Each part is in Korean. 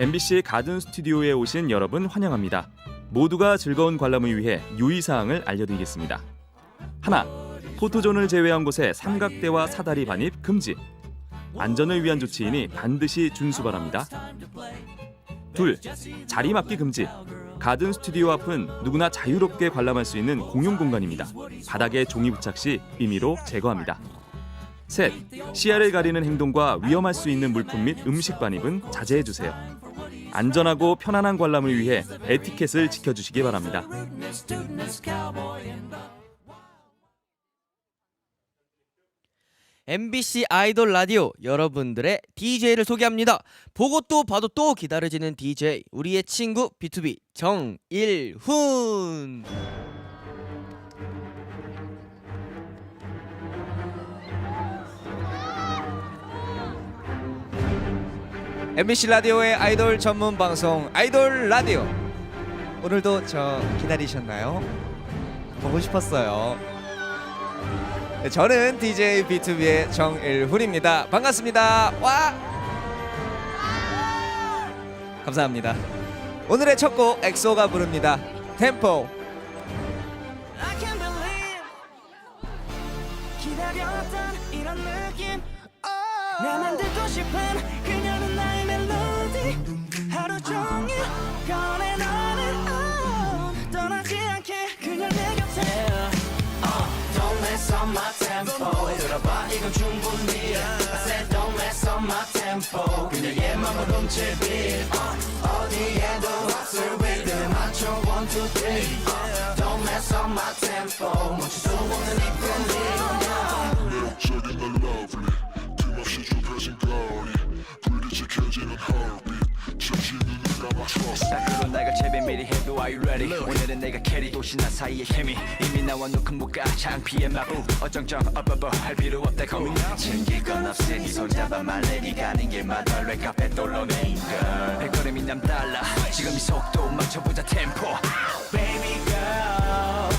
MBC 가든 스튜디오에 오신 여러분 환영합니다. 모두가 즐거운 관람을 위해 유의사항을 알려드리겠습니다. 하나, 포토존을 제외한 곳에 삼각대와 사다리 반입 금지. 안전을 위한 조치이니 반드시 준수 바랍니다. 둘, 자리 맡기 금지. 가든 스튜디오 앞은 누구나 자유롭게 관람할 수 있는 공용 공간입니다. 바닥에 종이 부착 시 임의로 제거합니다. 셋, 시야를 가리는 행동과 위험할 수 있는 물품 및 음식 반입은 자제해주세요. 안전하고 편안한 관람을 위해 에티켓을 지켜주시기 바랍니다. MBC 아이돌 라디오 여러분들의 DJ를 소개합니다. 보고 또 봐도 또 기다려지는 DJ 우리의 친구 B2B 정일훈. MBC 라디오의 아이돌 전문 방송 아이돌 라디오. 오늘도 저 기다리셨나요? 보고 싶었어요. 네, 저는 DJ B2B의 정일훈입니다. 반갑습니다. 와! 감사합니다. 오늘의 첫 곡 엑소가 부릅니다. 템포. 기다렸던 이런 느낌 나만 듣고 싶은 그녀는 나의 멜로디 하루 종일 꺼내 너는 떠나지 않게 그녀 내 곁에 Don't mess up my tempo 들어봐 이건 충분히 I said don't mess up my tempo 그녀의 맘을 훔칠 beat 어디에도 없을 rhythm 맞춰 1, 2, 3 Don't mess up my tempo 멈출 수 없는 이 feeling 매력적인 널 lovely 틈없이 좁혀진 거리 불이 지켜지는 heartbeat 잠시 눈을 감아 trust 그런 날 제배 미리 해도 Are you ready 오늘은 내가 캐리 도시나 사이의 힘이 이미 나와 놓은 목가 창피의 마부 어정쩡 업어버 할 필요 없다 고민 챙길 건 없으니 손잡아 말래 니 가는 길마다 랩카페 돌로네 girl 발걸음이 남달라 지금 이 속도 맞춰보자 템포 Baby girl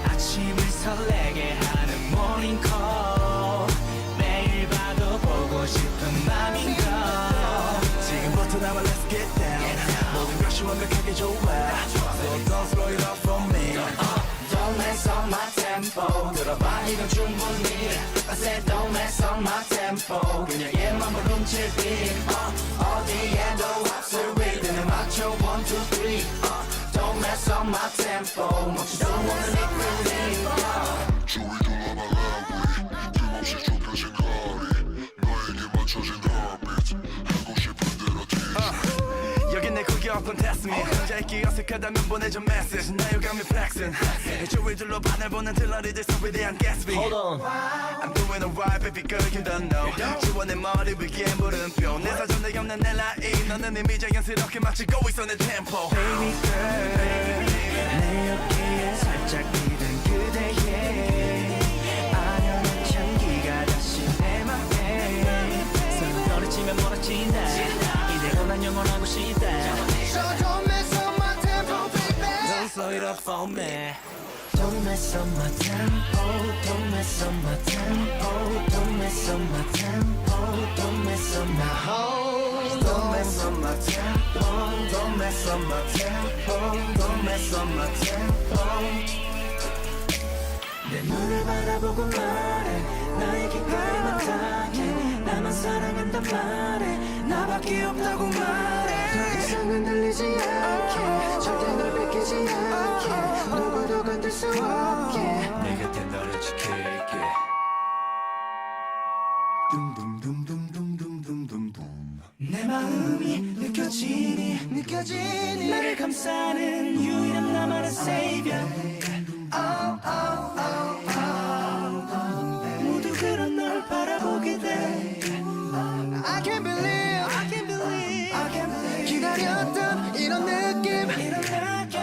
아침을 설레게 하는 morning call 매일 봐도 보고 싶은 맘인걸 지금부터 나와 let's get down 모든 것이 완벽하게 좋아 So don't slow it up for me Don't mess up my tempo 들어봐 이건 충분히 I said don't mess up my tempo 그녀의 맘을 훔칠 beat 어디에도 없을 rhythm 맞춰 1, 2, 3 Don't mess up my tempo 멈출 수 없는 이 feeling 주위 둘러봐 lovely 틈없이 좁혀진 거리 너에게 맞춰진 heartbeat 하고 싶은 대로 tease 여긴 내 구경 테스트 미 혼자 있기 어색하다면 보내줘 메시지 나 요감이 flexing 주위 둘러봐 날 보는 들러리들 속에 대한 Gatsby Hold on I'm doing alright baby girl you don't know 지워 내 머리 위에 물음표 내 사전에 없는 내 라인 너는 이미 자연스럽게 맞추고 있어 내 템포 Baby girl 내 어깨에 살짝 기댄 그대의 아련한 향기가 다시 내 맘에 서로 너를 치면 멀어진다 이대로 난 영원하고 싶다 So don't mess up my tempo baby Don't slow it up for me Don't mess up my tempo Don't mess up my tempo Don't mess up my tempo Don't mess up my whole Don't mess up my tempo Don't mess up my tempo Don't mess up my tempo 내 눈을 바라보고 말해 나의 귓가에만 닿게 나만 사랑한단 말해 나밖에 없다고 말해 더 이상은 들리지 않게 절대 널 뺏기지 않게 누구도 건들 수 없게 내 곁에 너를 지킬게 내 마음이 느껴지니 나를 감싸는 유일한 나만의 savior 모두 그런 널 바라보게 돼 I can't believe 기다렸던 이런 느낌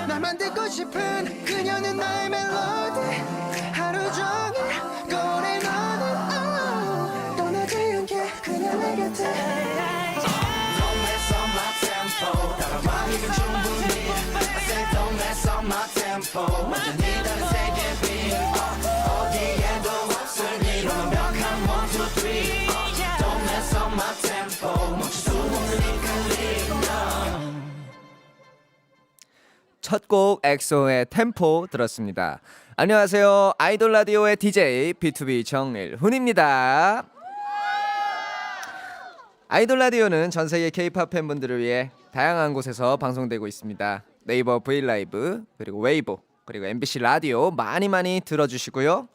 나만 듣고 싶은 그녀는 나의 멜로디 하루 종일 꺼내 너는 떠나지 않게 그냥 내 곁에 Don't mess up my tempo 따라와 이건 충분히 I said don't mess up my tempo 완전히 다른 세계 beat 어디에도 없을 이런 완벽한 1, 2, 3 Don't mess up my tempo 멈출 수 없는 이 feeling 첫 곡 엑소의 템포 들었습니다. 안녕하세요. 아이돌 라디오의 DJ B2B 정일훈입니다. 아이돌 라디오는 전 세계 K-팝 팬분들을 위해 다양한 곳에서 방송되고 있습니다. 네이버 브이라이브 그리고 웨이보 그리고 MBC 라디오 많이 들어주시고요.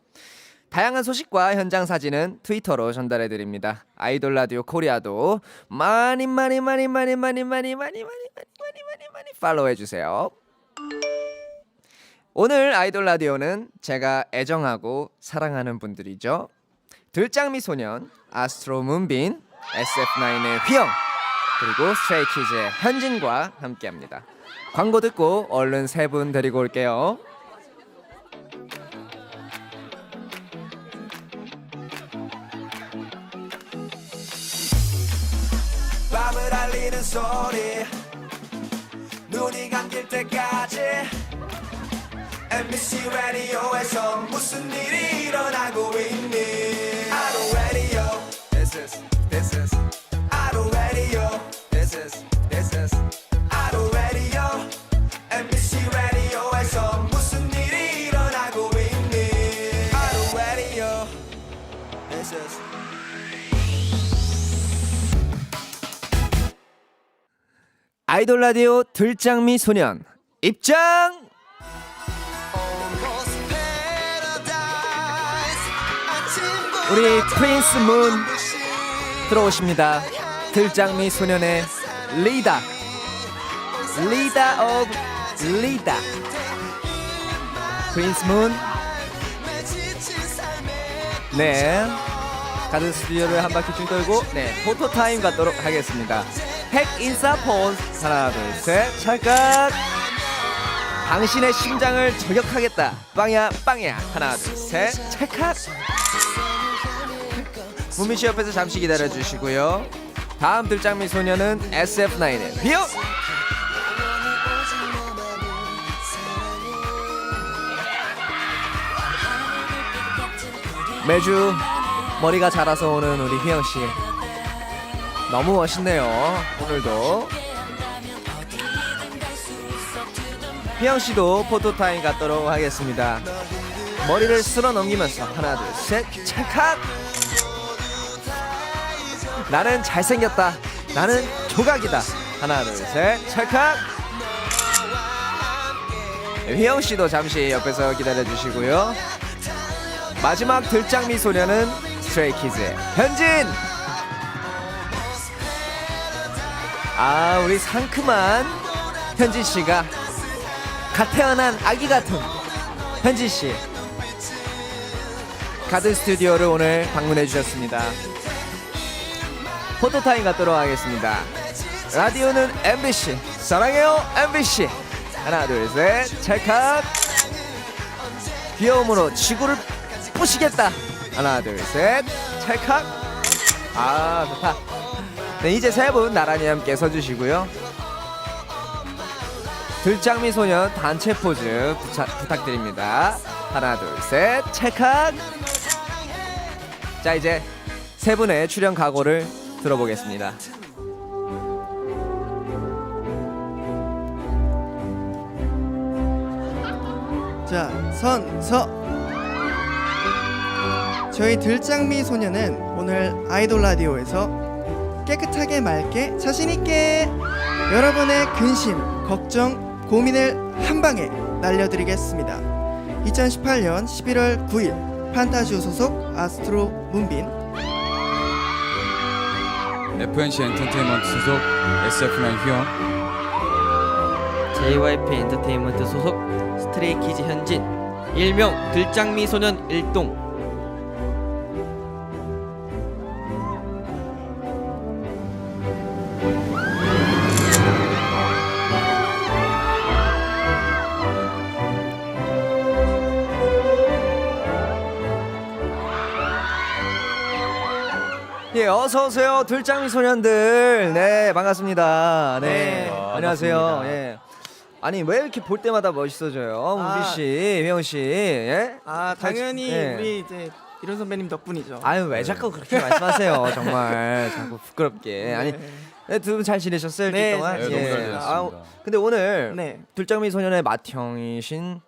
다양한 소식과 현장 사진은 트위터로 전달해 드립니다. 아이돌 라디오 코리아도 많이 팔로우해 주세요. 오늘 아이돌 라디오는 제가 애정하고 사랑하는 분들이죠. 들장미 소년 아스트로 문빈, SF9의 휘영 그리고 스트레이키즈의 현진과 함께합니다. 광고 듣고 얼른 세 분 데리고 올게요. 밤을 알리는 소리 눈이 감길 때까지 MBC 라디오에서 무슨 일이 일어나고 있니 아로 라디오 This is 아로 라디오 This is 아로 라디오 MBC 라디오에서 무슨 일이 일어나고 있니 아로 라디오 This is 아이돌 라디오 들장미 소년 입장! 우리 프린스 문 들어오십니다. 들장미 소년의 리더 오브 리더 프린스 문. 네, 가든 스튜디오를 한 바퀴 쭉 돌고 포토 타임 갖도록 하겠습니다. 핵 인사 포즈 하나 둘 셋 찰칵. 당신의 심장을 저격하겠다. 빵야 하나 둘 셋 찰칵. 문민씨 옆에서 잠시 기다려주시고요. 다음 들장미 소녀는 SF9의 휘영. 매주 머리가 자라서 오는 우리 휘영씨 너무 멋있네요. 오늘도 휘영씨도 포토타임 갖도록 하겠습니다. 머리를 쓸어 넘기면서 하나 둘 셋 찰칵. 나는 잘생겼다. 나는 조각이다. 하나 둘 셋 찰칵. 휘영씨도 잠시 옆에서 기다려주시고요. 마지막 들장미 소녀는 스트레이키즈의 현진. 아, 우리 상큼한 현진씨가 갓 태어난 아기 같은 현진씨 가든 스튜디오를 오늘 방문해 주셨습니다. 포토타임 갖도록 하겠습니다. 라디오는 MBC 사랑해요 MBC. 하나 둘 셋 찰칵. 귀여움으로 지구를 부시겠다. 하나 둘 셋 찰칵. 아, 좋다. 네, 이제 세 분 나란히 함께 서주시고요. 들장미 소년 단체 포즈 부탁드립니다. 하나 둘 셋 찰칵. 자, 이제 세 분의 출연 각오를 들어보겠습니다. 자, 서. 저희 들장미 소녀는 오늘 아이돌 라디오에서 깨끗하게 맑게 자신있게 여러분의 근심, 걱정, 고민을 한 방에 날려드리겠습니다. 2018년 11월 9일 판타지오 소속 아스트로 문빈, FNC 엔터테인먼트 소속 SF9 휘영, JYP 엔터테인먼트 소속 스트레이키즈 현진, 일명 들장미 소년 일동. 예, 어서 오세요, 들장미 소년들. 네, 반갑습니다. 네, 네, 안녕하세요. 반갑습니다. 예. 아니, 왜 이렇게 볼 때마다 멋있어져요, 아. 우리 씨, 휘영 씨? 예? 아, 당연히 예. 우리 이제 이런 선배님 덕분이죠. 아유 왜 자꾸 그렇게 말씀하세요 정말 자꾸 부끄럽게 아니 네, 두 분 잘 지내셨어요 일주일 네, 동안? 잘 네, 너무 잘 예. 지냈습니다. 근데 오늘 네. 들장미 소년의 맏형이신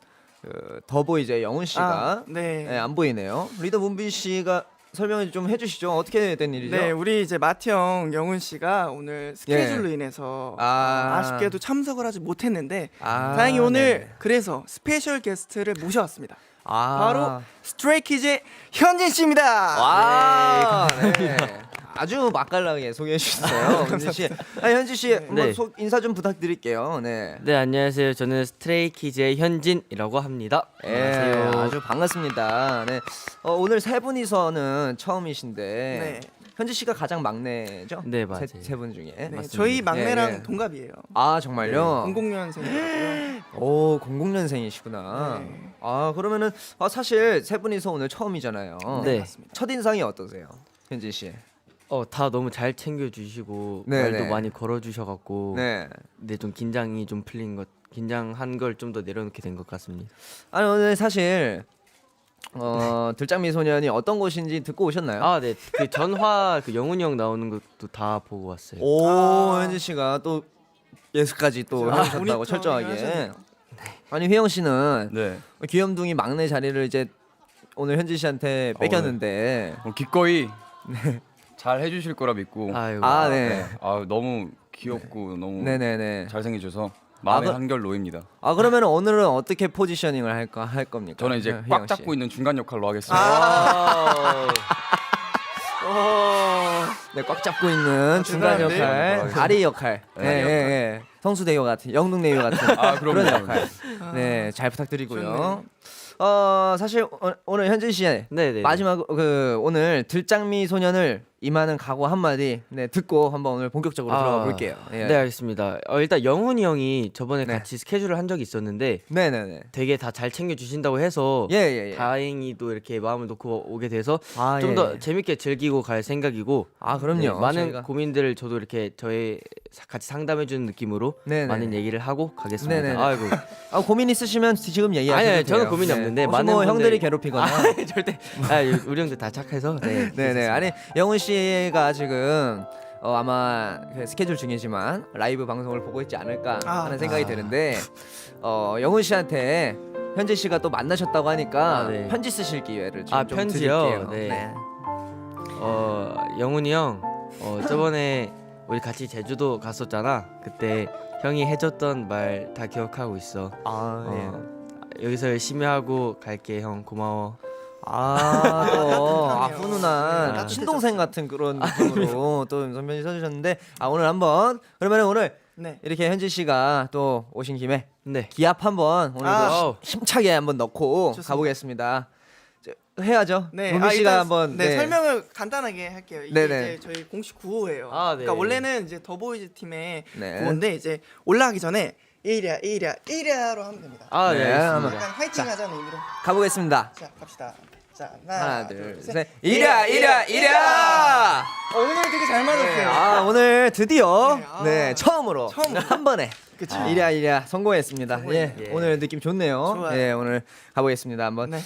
그 더보이즈의 영훈 씨가 네. 네, 안 보이네요. 리더 문빈 씨가 설명을 좀 해주시죠. 어떻게 된 일이죠? 네, 우리 이제 마티형 영훈 씨가 오늘 스케줄로 인해서 아쉽게도 참석을 하지 못했는데 다행히 오늘 네. 그래서 스페셜 게스트를 모셔왔습니다. 아. 바로 스트레이키즈의 현진 씨입니다. 와, 네. 아주 맛깔나게 소개해 주셨어요, 현진 씨. 아, 현진 씨, 한번 네. 인사 좀 부탁드릴게요. 네. 네, 안녕하세요. 저는 스트레이키즈의 현진이라고 합니다. 예, 안녕하세요. 아주 반갑습니다. 네. 오늘 세 분이서는 처음이신데 네. 현진 씨가 가장 막내죠? 네, 맞아요. 세 분 중에. 네, 맞습니다. 저희 막내랑 예, 예. 동갑이에요. 아 정말요? 00년생이고요. 오 00년생이시구나. 네. 아 그러면은 사실 세 분이서 오늘 처음이잖아요. 네. 첫 인상이 어떠세요, 현진 씨? 다 너무 잘 챙겨주시고 네, 말도 네. 많이 걸어주셔갖고 네. 좀 긴장이 좀 풀린 것, 긴장한 걸 좀 더 내려놓게 된 것 같습니다. 아니 오늘 사실 들장미 소년이 어떤 곳인지 듣고 오셨나요? 아, 네. 그 전화 그 영훈이 형 나오는 것도 다 보고 왔어요. 오 현진 씨가 또 예습까지 또 해주셨다고 모니터링 철저하게. 하셨네요. 아니 휘영 씨는 네. 귀염둥이 막내 자리를 이제 오늘 현진 씨한테 뺏겼는데. 기꺼이 잘 해주실 거라 믿고. 아이고. 아 네. 아 너무 귀엽고 너무 네네네. 잘생겨줘서 마음의 그- 한결 놓입니다. 아 그러면 오늘은 어떻게 포지셔닝을 할 겁니까? 저는 이제 휘영 꽉 씨. 잡고 있는 중간 역할로 하겠습니다. 아. 네, 꽉 잡고 있는 중간 대단한데? 역할, 다리 역할, 네, 예, 예. 성수대요 같은, 영등대요 같은 아, 그럼요. 그런 역할. 네, 잘 부탁드리고요. 사실 오늘 현진 씨 네네. 마지막 오늘 들장미 소년을 임하는 각오 한마디 듣고 한번 오늘 본격적으로 들어가 볼게요. 예. 네, 알겠습니다. 일단 영훈이 형이 저번에 네. 같이 스케줄을 한 적이 있었는데 네네네. 되게 다 잘 챙겨주신다고 해서 예예예. 다행히도 이렇게 마음을 놓고 오게 돼서 아, 좀 예, 더 예. 재밌게 즐기고 갈 생각이고 아 그럼요. 네, 많은 저희가- 고민들을 저도 이렇게 저희 같이 상담해주는 느낌으로 네네. 많은 얘기를 하고 가겠습니다. 네네네. 아이고. 고민 있으시면 지금 얘기하셔도 아니요, 돼요. 저는 고민이 없는데 혹시 많은 뭐 분들이- 형들이 괴롭히거나. 절대. 우리 형들 다 착해서. 네. 네네. 아니 영훈 씨가 지금 아마 그 스케줄 중이지만 라이브 방송을 보고 있지 않을까 하는 생각이 드는데 영훈 씨한테 현지 씨가 또 만나셨다고 하니까 네. 편지 쓰실 기회를 좀 편지요? 드릴게요. 네. 영훈이 형, 저번에 우리 같이 제주도 갔었잖아. 그때 형이 해줬던 말 다 기억하고 있어. 여기서 열심히 하고 갈게 형, 고마워. 훈훈한 네. 친동생 같은 그런 느낌으로 또 선배님 써주셨는데 오늘 한번 그러면 오늘 네. 이렇게 현지 씨가 또 오신 김에 네. 기합 한번 오늘도 아. 힘차게 한번 넣고 좋습니다. 가보겠습니다. 해야죠. 네, 문빈 씨가 일단 한번 설명을 간단하게 할게요. 이게 네네. 이제 저희 공식 구호예요. 아, 네. 그러니까 원래는 이제 더보이즈 팀의 네. 구호인데 이제 올라가기 전에 1이야로 하면 됩니다. 아, 네. 네, 알겠습니다. 한번 약간 화이팅 하자는 의미로. 가보겠습니다. 자, 갑시다. 자, 하나, 둘, 셋. 셋. 이랴. 오늘 되게 잘 맞았어요. 오늘 드디어 네, 처음으로 한 번에 그쵸. 이랴 성공했습니다. 성공했네요. 예, 오늘 느낌 좋네요. 좋아요. 예, 오늘 가보겠습니다. 한번. 네.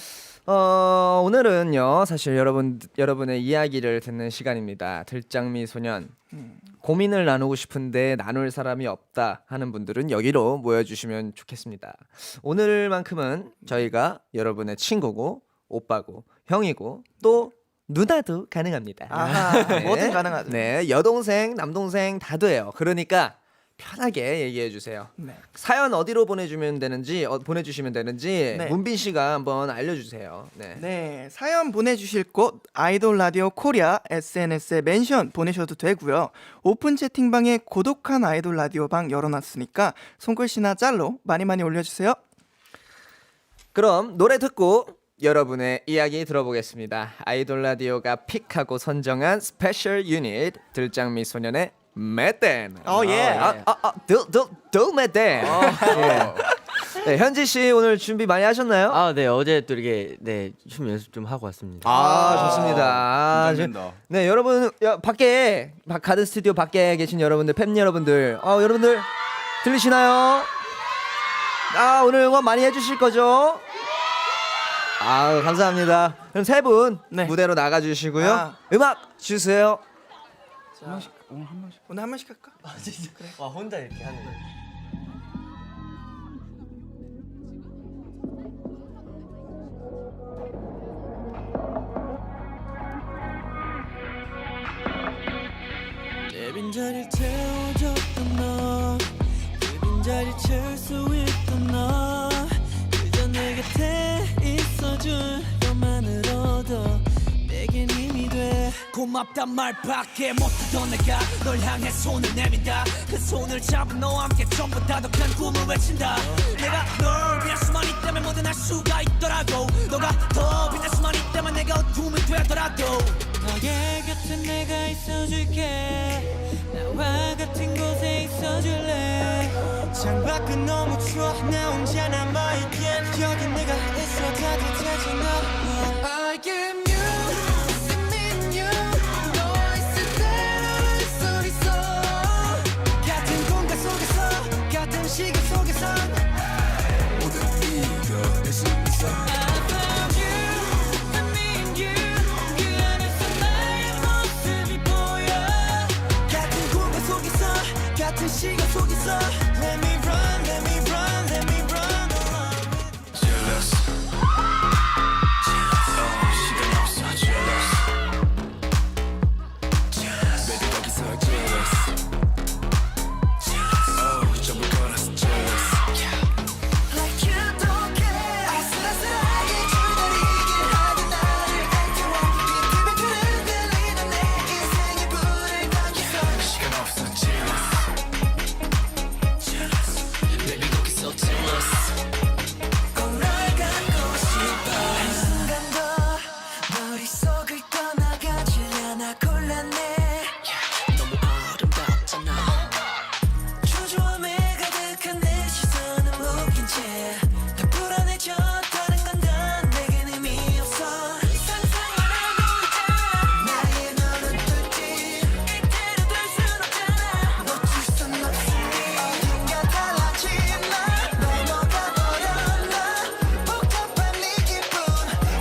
오늘은요 사실 여러분의 이야기를 듣는 시간입니다. 들장미 소년. 고민을 나누고 싶은데 나눌 사람이 없다 하는 분들은 여기로 모여주시면 좋겠습니다. 오늘만큼은 저희가 여러분의 친구고 오빠고 형이고 또 누나도 가능합니다. 아하, 네. 뭐든 가능하죠. 네, 여동생, 남동생 다 돼요. 그러니까 편하게 얘기해 주세요. 네. 사연 어디로 보내주시면 되는지 네. 문빈 씨가 한번 알려주세요. 네. 네, 사연 보내주실 곳 아이돌 라디오 코리아 SNS에 멘션 보내셔도 되고요. 오픈 채팅방에 고독한 아이돌 라디오 방 열어놨으니까 손글씨나 짤로 많이 올려주세요. 그럼 노래 듣고 여러분의 이야기 들어보겠습니다. 아이돌 라디오가 픽하고 선정한 스페셜 유닛 들장미 소년의 메댄. 예. 메댄. 네, 현지 씨 오늘 준비 많이 하셨나요? 네. 어제 또 이렇게 춤 연습 좀 하고 왔습니다. 좋습니다. 긴장된다. 네, 여러분 밖에 가든 스튜디오 밖에 계신 여러분들, 팬 여러분들, 여러분들 들리시나요? 오늘 응원 많이 해주실 거죠? 아 감사합니다. 그럼 세 분 네. 무대로 나가주시고요. 아. 음악 주세요. 오늘 한 번씩 할까? 와 혼자 이렇게 하는 거. 내 빈자리를 채워줬던 너, 그 빈자리 채울 수 있던 너, 그저 내 곁에 있어준 것만으로도 내겐 힘이 돼. 고맙단 말밖에 못하던 내가 널 향해 손을 내민다. 그 손을 잡은 너와 함께 전부 다 더 큰 꿈을 외친다. 내가 널 위한 수만 있다면 뭐든 할 수가 있더라고. 너가 더 빛날 수만 있다면 내가 어둠이 되더라도 너의 곁에 내가 있어줄게. 나와 같은 곳에 있어줄래. 창밖은 너무 추워 나 혼자 남아있기엔 여기 내가 있어 따뜻해지나. I am you, I'm in you. 너 있을 때 수 있어. 같은 공간 속에서 같은 시간 속에서 모든 이겨낼 수 있어. I found you, I need you. 그 안에서 나의 모습이 보여. 같은 공간 속에서 같은 시간 속에서 Let me run, let me run, let me run along with you. Jealous. 시간 없어 jealous. Baby 거기서 jealous. 전부 걸어서 jealous. Like you don't care. 아슬아슬하게 줄다리기를 하는 나를 알게. 비비비비를 들리는 내 인생의 불을 당겨서 시간 없어 jealous. Baby 거기서 jealous. 꼭 널 갖고 싶어. 한순간도 머릿속을 떠나가질 않아 곤란해. 너무 아름답잖아. 초조함에 가득한 내 시선은 묶인 채 더 불안해졌다는 건 난 내겐 의미 없어. 상상만 해도 있잖아. 나의 너는 뚫지 이대로 될 순 없잖아. 놓칠 순 없으니 어딘가 달라진 나널 녹아버렸나. 복잡한 네 기분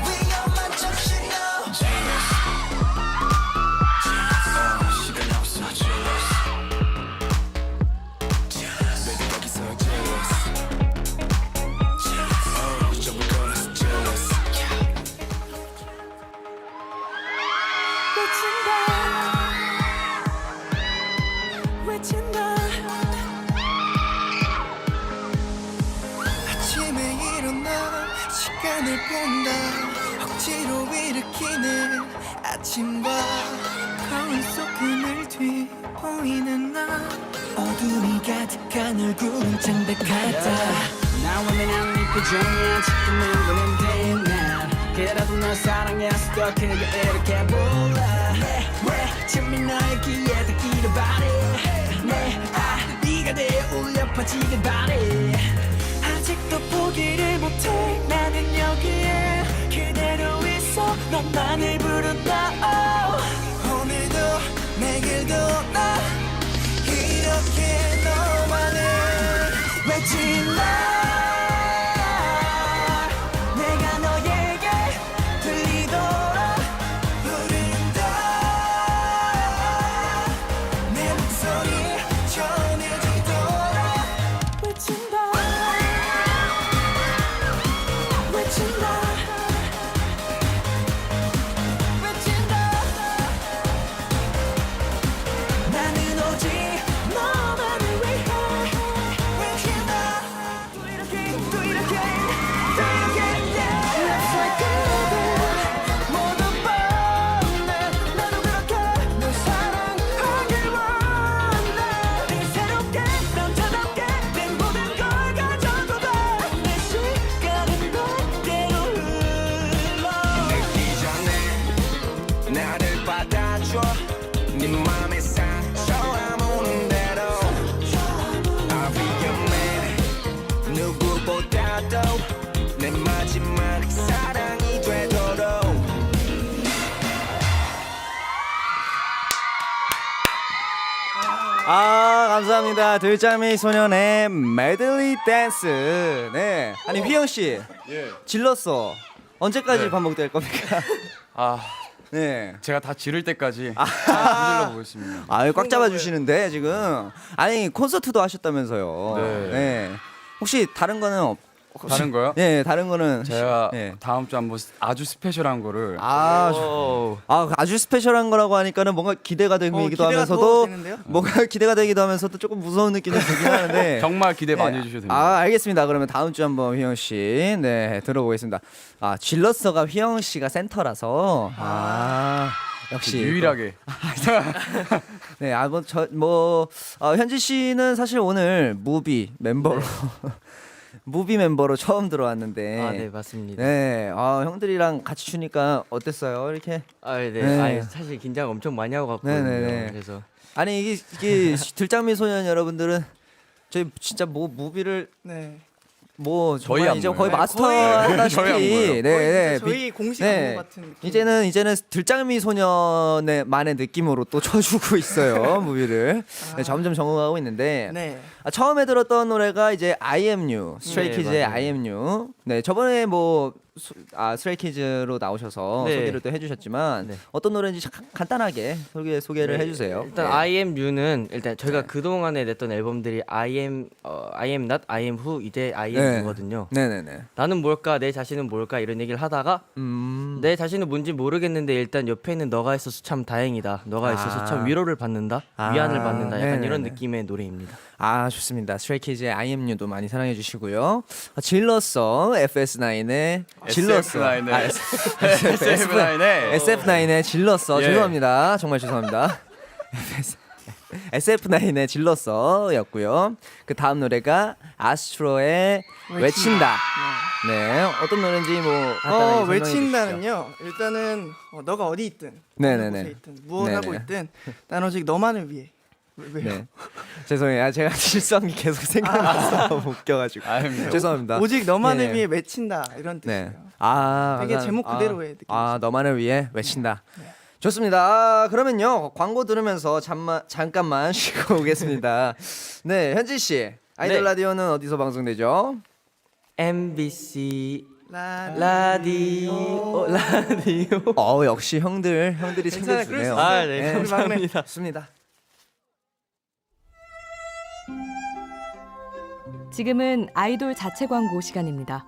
위험한 정신 너. 시간이 없어 jealous. Baby 거기서 jealous. 전부 걸어서 jealous. 외친다. 아침에 일어나 시간을 본다. 억지로 일으키는 아침과 거울 속 그늘 뒤 보이는 나. 어둠이 가득한 얼굴은 창백하다. 나오면 안 믿고 조용한 지금은 보는데 난 그래도 널 사랑해서 더 크게 이렇게 불러. 왜 잠이 나의 귀에 닿기를 바래. 네가 내 울려 퍼지길 바래. 아직도 포기를 못해. 나는 여기에 그대로 있어. 너만을 부른다. 오늘도 내일도 나 이렇게 너만을 외친 나. 내가 너에게 들리도록 부른다. 내 목소리 전해지도록 외친다. 외친다. 외친다. 나는 오직 너만을 위해 외친다. 또 이렇게 또 이렇게 또 이렇게 Let's wake up. 모두 뻔해. 나도 그렇게 널 사랑하길 원해. 늘 새롭게 남자답게 내 모든 걸 가져도 돼. 내 시간은 너대로 흘러. 늦기 전에 나를 받아줘. 네 맘에 상처 아무는 대로 I'll be your man. 누구보다도 내 마지막 사랑이 되도록. 아 감사합니다. 들짜미 소년의 메들리 댄스. 네. 아니 휘영 씨. 질렀어. 언제까지 네. 반복될 겁니까? 아 네. 제가 다 지를 때까지 흔들러 보겠습니다. 아유 꽉 잡아주시는데 지금 아니 콘서트도 하셨다면서요. 네. 혹시 다른 거는 혹시- 다른 거요? 네, 다른 거는 제가 네. 다음 주 한번 아주 스페셜한 거를 아주 스페셜한 거라고 하니까는 뭔가 기대가 되기도 기대가 더 하면서도 되는데요? 뭔가 기대가 되기도 하면서도 조금 무서운 느낌이 들긴 하는데 정말 기대 많이 네. 해주셔도 됩니다. 아 알겠습니다. 그러면 다음 주 한번 휘영 씨, 네 들어보겠습니다. 아 질러서가 휘영 씨가 센터라서 역시 유일하게 네, 현지 씨는 사실 오늘 무비 멤버로 무비 멤버로 처음 들어왔는데. 아, 네, 맞습니다. 네, 형들이랑 같이 추니까 어땠어요? 이렇게. 아, 네. 네. 아, 사실 긴장 엄청 많이 하고 갔거든요. 네네네. 그래서 아니 이게 들장미 소년 여러분들은 저희 진짜 무비를 네. 저희 정말 이제 안무예요. 거의 네, 마스터하다시피 저희 안무예요. 네, 저희 공식 네. 안무 같은 느낌. 이제는 들장미 소년의만의 느낌으로 또 쳐주고 있어요 무비를. 네, 점점 적응하고 있는데 네. 처음에 들었던 노래가 이제 I Am You, 스트레이키즈의 맞아요. I Am You. 네, 저번에 스트레이키즈로 나오셔서 네. 소개를 또 해주셨지만 네. 어떤 노래인지 간단하게 소개를 해주세요. 일단 네. I Am You는 일단 저희가 그동안에 냈던 앨범들이 I Am Not, I Am Who, 이제 I Am 네. You거든요. 네네네. 나는 뭘까, 내 자신은 뭘까 이런 얘기를 하다가 내 자신은 뭔지 모르겠는데 일단 옆에 있는 너가 있어서 참 다행이다. 너가 있어서 참 위로를 받는다. 위안을 받는다. 약간 네네네. 이런 느낌의 노래입니다. 아 좋습니다. 스트레이키즈의 I Am You도 많이 사랑해 주시고요. 질러서 FS9의 질러서 SF9의 SF9의 SF9의 질러서 예. 죄송합니다. 정말 죄송합니다. SF9의 질러서였고요. 그 다음 노래가 아스트로의 외친다. 네, 어떤 노래인지 간단하게 설명해 주시죠. 외친다는요. 일단은 너가 어디 있든, 네네네. 어느 곳에 있든, 무엇 하고 네네. 있든, 난 오직 너만을 위해. 왜요? 네, 죄송해요. 제가 질성이 계속 생각나서 웃겨가지고 아닙니다. 죄송합니다. 오직 너만을 네. 위해 외친다 이런 뜻이에요. 네. 되게 감사합니다. 제목 그대로의 느낌. 너만을 위해 외친다. 좋습니다. 그러면요 광고 들으면서 잠깐만 쉬고 오겠습니다. 네, 현지 씨 아이돌 네. 라디오는 어디서 방송되죠? MBC 라디오. 라디오. 역시 형들이 괜찮아요. 챙겨주네요. 그럴 수 아, 네, 감사합니다. 좋습니다. 지금은 아이돌 자체 광고 시간입니다.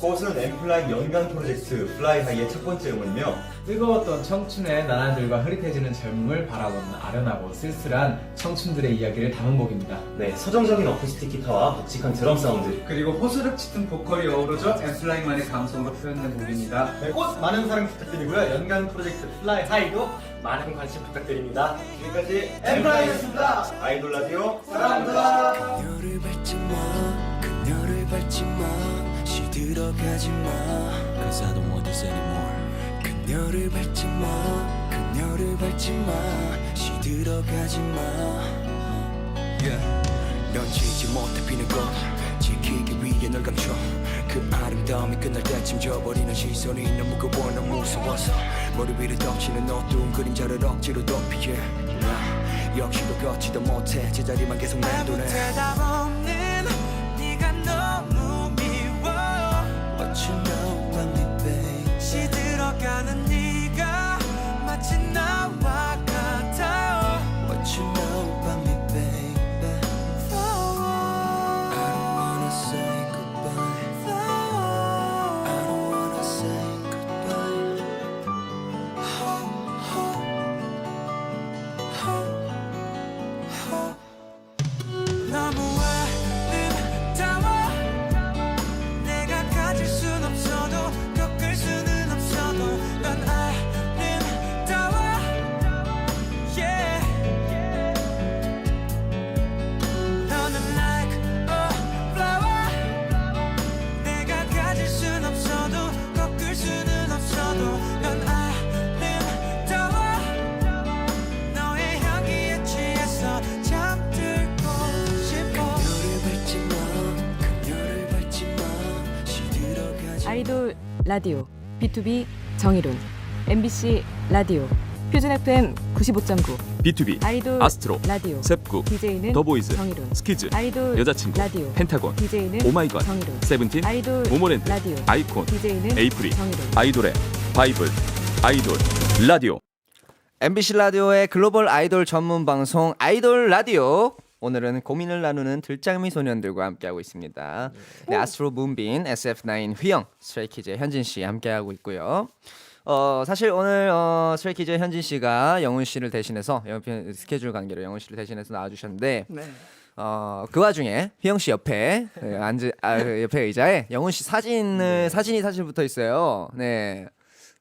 꽃은 엠플라이 연간 프로젝트 플라이하이의 첫 번째 음원이며 뜨거웠던 청춘의 나날들과 흐릿해지는 젊음을 바라보는 아련하고 쓸쓸한 청춘들의 이야기를 담은 곡입니다. 네, 서정적인 어쿠스틱 기타와 묵직한 드럼 사운드 그리고 호소력 짙은 보컬이 어우러져 엠플라잉만의 감성으로 표현된 곡입니다. 네, 꽃 많은 사랑 부탁드리고요. 연간 프로젝트 플라이 하이도 많은 관심 부탁드립니다. 지금까지 엠플라이였습니다. 아이돌 라디오 사랑합니다. 그녀를 밟지 마 그녀를 밟지 마 시들어가지 마 Cause I don't want this anymore 그녀를 밟지 마 그녀를 밟지 마 시들어가지 마 넌 지지 못해 피는 꽃 지키기 위해 널 감춰 그 아름다움이 끝날 때쯤 져버리는 시선이 너무 무거워 너무 무서워서 머리 위를 덮치는 어두운 그림자를 억지로 덮이게 나 역시도 걷지도 못해 제자리만 계속 맴도네 대답 없는 네가 너무 미워 What you know about me babe 시들어가는 네가 마치 나와 같아 What you know about me baby I don't wanna say goodbye I don't wanna say goodbye 너무 아름다워 내가 가질 순 없어도 겪을 수는 없어도 넌 아름다워 yeah 너는 like a flower 내가 가질 순 없어도 겪을 수는 없어도 넌 아름다워 너의 향기에 취해서 잠들고 싶어 그녀를 밟지 마 그녀를 밟지 마 시들어가지 아이돌 라디오 B2B 정의론 MBC 라디오 표준 FM 95.9 B2B, 아이돌 아스트로, 라디오 셉국, DJ는 더보이즈, 정희론 스키즈, 아이돌 여자친구, 라디오 펜타곤, DJ는 오마이걸, 정희론 세븐틴, 아이돌 모모랜드, 라디오 아이콘, DJ는 에이프릴, 정희론 아이돌의 바이블, 아이돌 라디오. MBC 라디오의 글로벌 아이돌 전문 방송 아이돌 라디오. 오늘은 고민을 나누는 들장미 소년들과 함께하고 있습니다. 네, 아스트로 문빈, SF9 휘영, 스트레이키즈의 현진 씨 함께하고 있고요. 사실 오늘 스트레이키즈의 현진 씨가 영훈 씨를 대신해서 스케줄 관계로 영훈 씨를 대신해서 나와주셨는데 네. 그 와중에 휘영 씨 옆에 옆에 의자에 영훈 씨 사진이 사실 붙어 있어요. 네.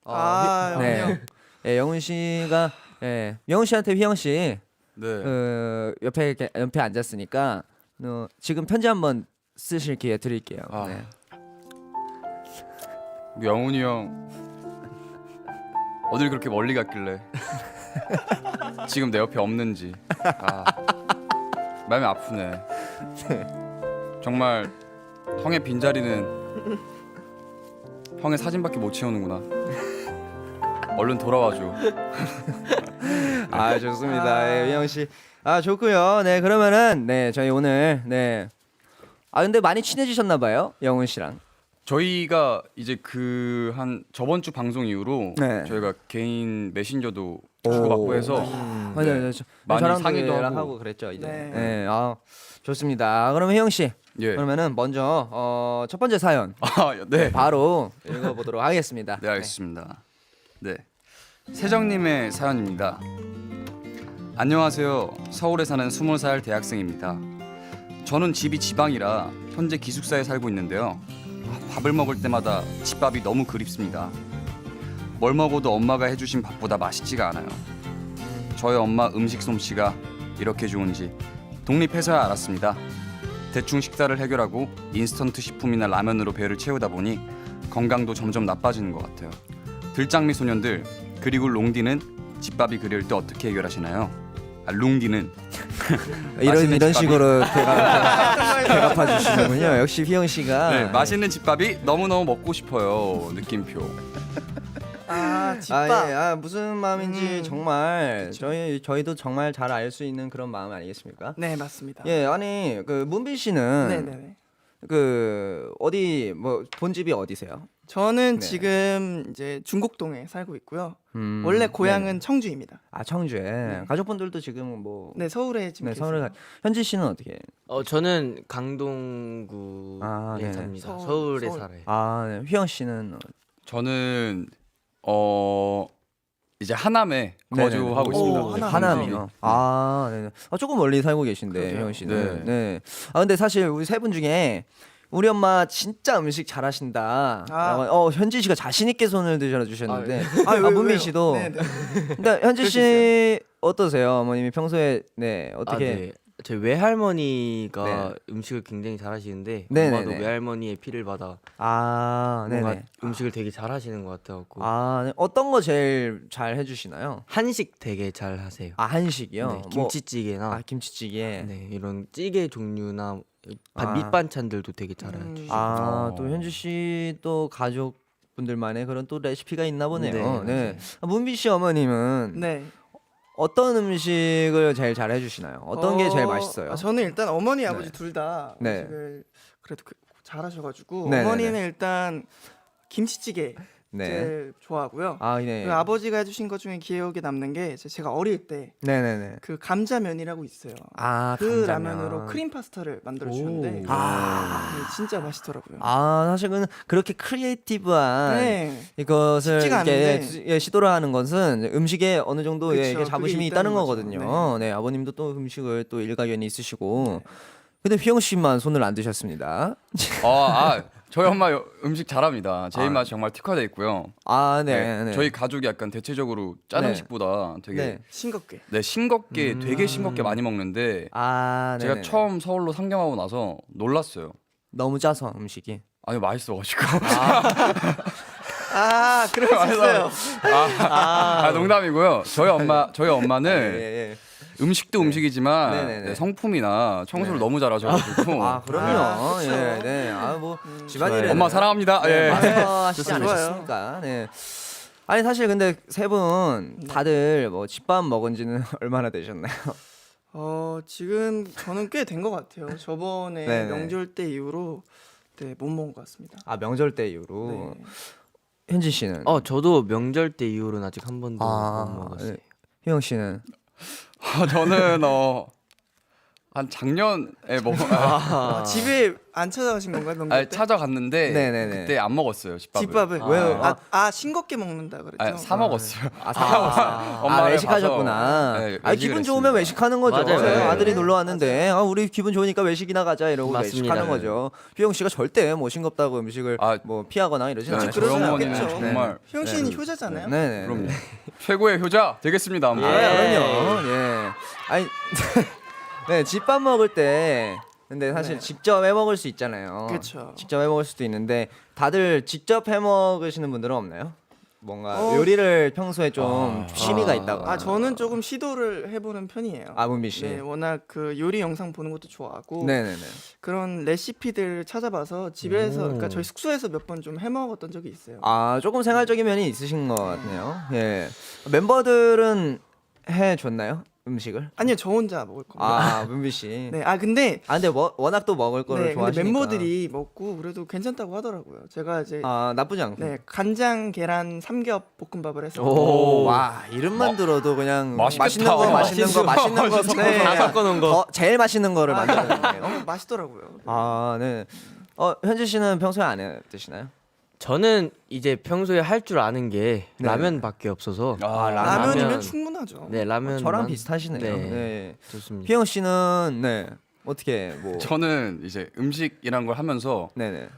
영훈 네, 영훈 씨가 영훈 씨한테 휘영 씨 네. 옆에 앉았으니까 지금 편지 한번 쓰실 기회 드릴게요. 네. 우리 영훈이 형 어딜 그렇게 멀리 갔길래 지금 내 옆에 없는지 마음이 아프네. 정말 형의 빈자리는 형의 사진밖에 못 채우는구나. 얼른 돌아와줘. 좋습니다. 예, 휘영 씨. 좋고요. 네, 그러면은 저희 오늘 근데 많이 친해지셨나 봐요. 영훈 씨랑. 저희가 이제 한 저번 주 방송 이후로 네. 저희가 개인 메신저도 주고받고 해서 맞아요. 많이 저랑 상의도 하고 그랬죠, 이제. 네. 좋습니다. 그러면 휘영 씨. 예. 그러면은 먼저 첫 번째 사연 네. 바로 읽어보도록 하겠습니다. 네, 알겠습니다. 네. 세정님의 사연입니다. 안녕하세요. 서울에 사는 20살 대학생입니다. 저는 집이 지방이라 현재 기숙사에 살고 있는데요. 밥을 먹을 때마다 집밥이 너무 그립습니다. 뭘 먹어도 엄마가 해주신 밥보다 맛있지가 않아요. 저희 엄마 음식 솜씨가 이렇게 좋은지 독립해서야 알았습니다. 대충 식사를 해결하고 인스턴트 식품이나 라면으로 배를 채우다 보니 건강도 점점 나빠지는 것 같아요. 들장미 소년들 그리고 롱디는 집밥이 그리울 때 어떻게 해결하시나요? 롱디는 이런 식으로 대답해 주시는군요. 역시 휘영 씨가 네, 맛있는 집밥이 너무너무 먹고 싶어요. 느낌표. 집밥. 무슨 마음인지 정말 저희도 정말 잘 알 수 있는 그런 마음 아니겠습니까? 네, 맞습니다. 예, 아니 그 문빈 씨는 네네네. 그 어디 본집이 어디세요? 저는 네. 지금 이제 중곡동에 살고 있고요. 원래 고향은 청주입니다. 청주에 가족분들도 지금 네, 서울에 지금 서울에 현지 씨는 어떻게? 저는 강동구에 네네. 삽니다. 서울에 서울. 살아요. 휘영 씨는 저는 이제 하남에 네네. 거주하고 있습니다. 하남이요. 네네. 조금 멀리 살고 계신데 그러게요. 휘영 씨는. 네. 네. 근데 사실 우리 세 분 중에 우리 엄마 진짜 음식 잘하신다. 현지 씨가 자신 있게 손을 들어주셨는데, 문빈 씨도. 네네. 그러니까 현지 씨 어떠세요, 어머님이 평소에 어떻게? 네. 저희 외할머니가 네. 음식을 굉장히 잘하시는데 네네네. 엄마도 외할머니의 피를 받아 뭔가 네네. 음식을 되게 잘하시는 것 같아갖고 네. 어떤 거 제일 잘 해주시나요? 한식 되게 잘하세요. 한식이요? 네, 김치찌개나 김치찌개. 네, 이런 찌개 종류나 아. 밑반찬들도 되게 잘해주시고 또 현지 씨도 가족분들만의 그런 또 레시피가 있나 보네요. 네, 문빈 씨 어머님은 네. 어떤 음식을 제일 잘 해주시나요? 어떤 게 제일 맛있어요? 저는 일단 어머니 아버지 둘 다 네. 음식을 그래도 잘하셔가지고 네네네. 어머니는 일단 김치찌개 네. 제일 좋아하고요. 네. 그리고 아버지가 해주신 것 중에 기억에 남는 게 제가 어릴 때 그 네네네. 감자면이라고 있어요. 그 감자면. 라면으로 크림 파스타를 만들어 주셨는데 네, 진짜 맛있더라고요. 사실은 그렇게 크리에이티브한 네. 이것을 쉽지가 이렇게 않은데. 시도를 하는 것은 음식에 어느 정도 그쵸, 이게 자부심이 그게 있다는 있다는 거죠. 거거든요. 네, 아버님도 또 음식을 또 일가견이 있으시고. 근데 휘영 씨만 손을 안 드셨습니다. 저희 엄마 음식 잘합니다. 제 입맛 정말 특화돼 있고요. 네. 저희 가족이 약간 대체적으로 짠 네. 음식보다 되게 싱겁게. 싱겁게 되게 싱겁게 많이 먹는데 제가 네네. 처음 서울로 상경하고 나서 놀랐어요. 너무 짜서 음식이. 아니 맛있어가지고. 그럴 수 있어요. 농담이고요. 저희 엄마는 예. 음식도 음식이지만 네네네. 성품이나 청소를 너무 잘하셔가지고. 그럼요. 네. 집안일은 엄마 사랑합니다. 예. 하시지 좋아요. 않으셨습니까? 네. 아니 사실 근데 세 분 다들 뭐 집밥 먹은지는 얼마나 되셨나요? 지금 저는 꽤 된 것 같아요. 저번에 네네. 명절 때 이후로 못 먹은 것 같습니다. 아 명절 때 이후로. 네. 현진 씨는? 저도 명절 때 이후로는 아직 한 번도 못 먹었어요. 네. 희영 씨는? 저는 한 작년에 집에 안 찾아가신 건가요, 명절 때? 찾아갔는데 네네네. 그때 안 먹었어요 집밥을. 집밥을 왜요? 싱겁게 먹는다 그랬죠. 사 먹었어요. 엄마를 외식하셨구나. 네, 아 기분 외식을 좋으면 했습니다. 외식하는 거죠. 맞아요, 네, 맞아요. 아들이 놀러 왔는데 우리 기분 좋으니까 외식이나 가자 이러고 맞습니다. 외식하는 거죠. 휘영 씨가 절대 뭐 싱겁다고 음식을 뭐 피하거나 이러진 네, 않죠. 저희 어머니는 않겠죠. 정말 희영 씨는 효자잖아요. 네네. 그럼요. 최고의 효자 되겠습니다. 한번. 그럼요. 예. 아니 네 집밥 먹을 때 근데 사실 직접 해 먹을 수 있잖아요. 그렇죠. 직접 해 먹을 수도 있는데 다들 직접 해 먹으시는 분들은 없나요? 뭔가 요리를 평소에 좀 취미가 있다거나. 저는 조금 시도를 해보는 편이에요. 문비 씨. 네, 워낙 그 요리 영상 보는 것도 좋아하고 네네네. 그런 레시피들 찾아봐서 집에서, 그러니까 저희 숙소에서 몇 번 좀 해 먹었던 적이 있어요. 조금 생활적인 면이 있으신 것 같네요. 예. 멤버들은 해 줬나요? 음식을? 아니요, 저 혼자 먹을 겁니다. 문비 씨. 네, 근데 근데 워낙 또 먹을 거를 근데 좋아하시니까. 멤버들이 먹고 그래도 괜찮다고 하더라고요. 제가 이제 나쁘지 않고. 간장 계란 삼겹 볶음밥을 했어요. 와 이름만 들어도 그냥 맛있겠다. 맛있는 거 섞어서 다 섞어놓은 거. 제일 맛있는 거를 만들었네요. 맛있더라고요. 네. 현지 씨는 평소에 안 해 드시나요? 저는 이제 평소에 할 줄 아는 게 라면밖에 없어서 라면이면 충분하죠. 네, 라면 저랑 비슷하시네요. 네. 네. 좋습니다. 희영 씨는 어떻게 뭐? 저는 이제 음식이란 걸 하면서 네네.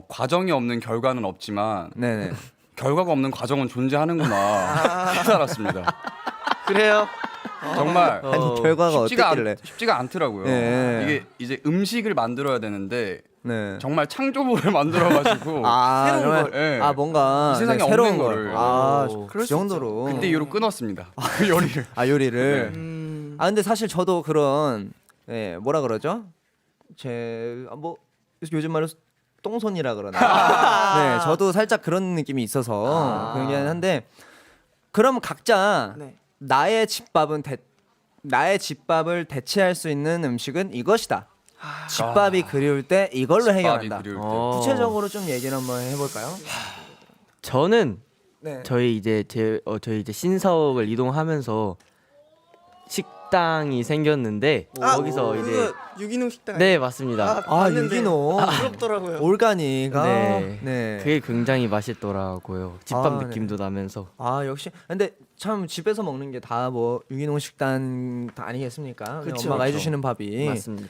과정이 없는 결과는 없지만 네네. 결과가 없는 과정은 존재하는구나 깨달았습니다. 그래요? 정말 아니 결과가 어땠길래? 쉽지가 않더라고요. 네. 이게 이제 음식을 만들어야 되는데 네. 정말 창조물을 만들어가지고 새로운 걸. 뭔가 이 세상에 새로운 없는 걸. 거를. 그 정도로. 그때 이후로 끊었습니다. 그 요리를. 요리를. 음. 근데 사실 저도 그런 뭐라 그러죠? 요즘 말로 똥손이라 그러나. 네, 저도 살짝 그런 느낌이 있어서 그러긴 한데 그럼 각자 나의 집밥을 대체할 수 있는 음식은 이것이다. 집밥이 그리울 때 이걸로 해결한다. 구체적으로 좀 얘기를 한번 해볼까요? 저는 네. 저희 이제 신사옥을 이동하면서 식당이 생겼는데 거기서 이제 그거 유기농 식당. 네 맞습니다. 봤는데 유기농. 부럽더라고요. 올가닉. 네. 그게 굉장히 맛있더라고요. 집밥 네. 느낌도 나면서. 역시. 근데 참 집에서 먹는 게 다 뭐 유기농 식단 다 아니겠습니까? 그냥 그쵸, 엄마가 그쵸. 해주시는 밥이. 맞습니다.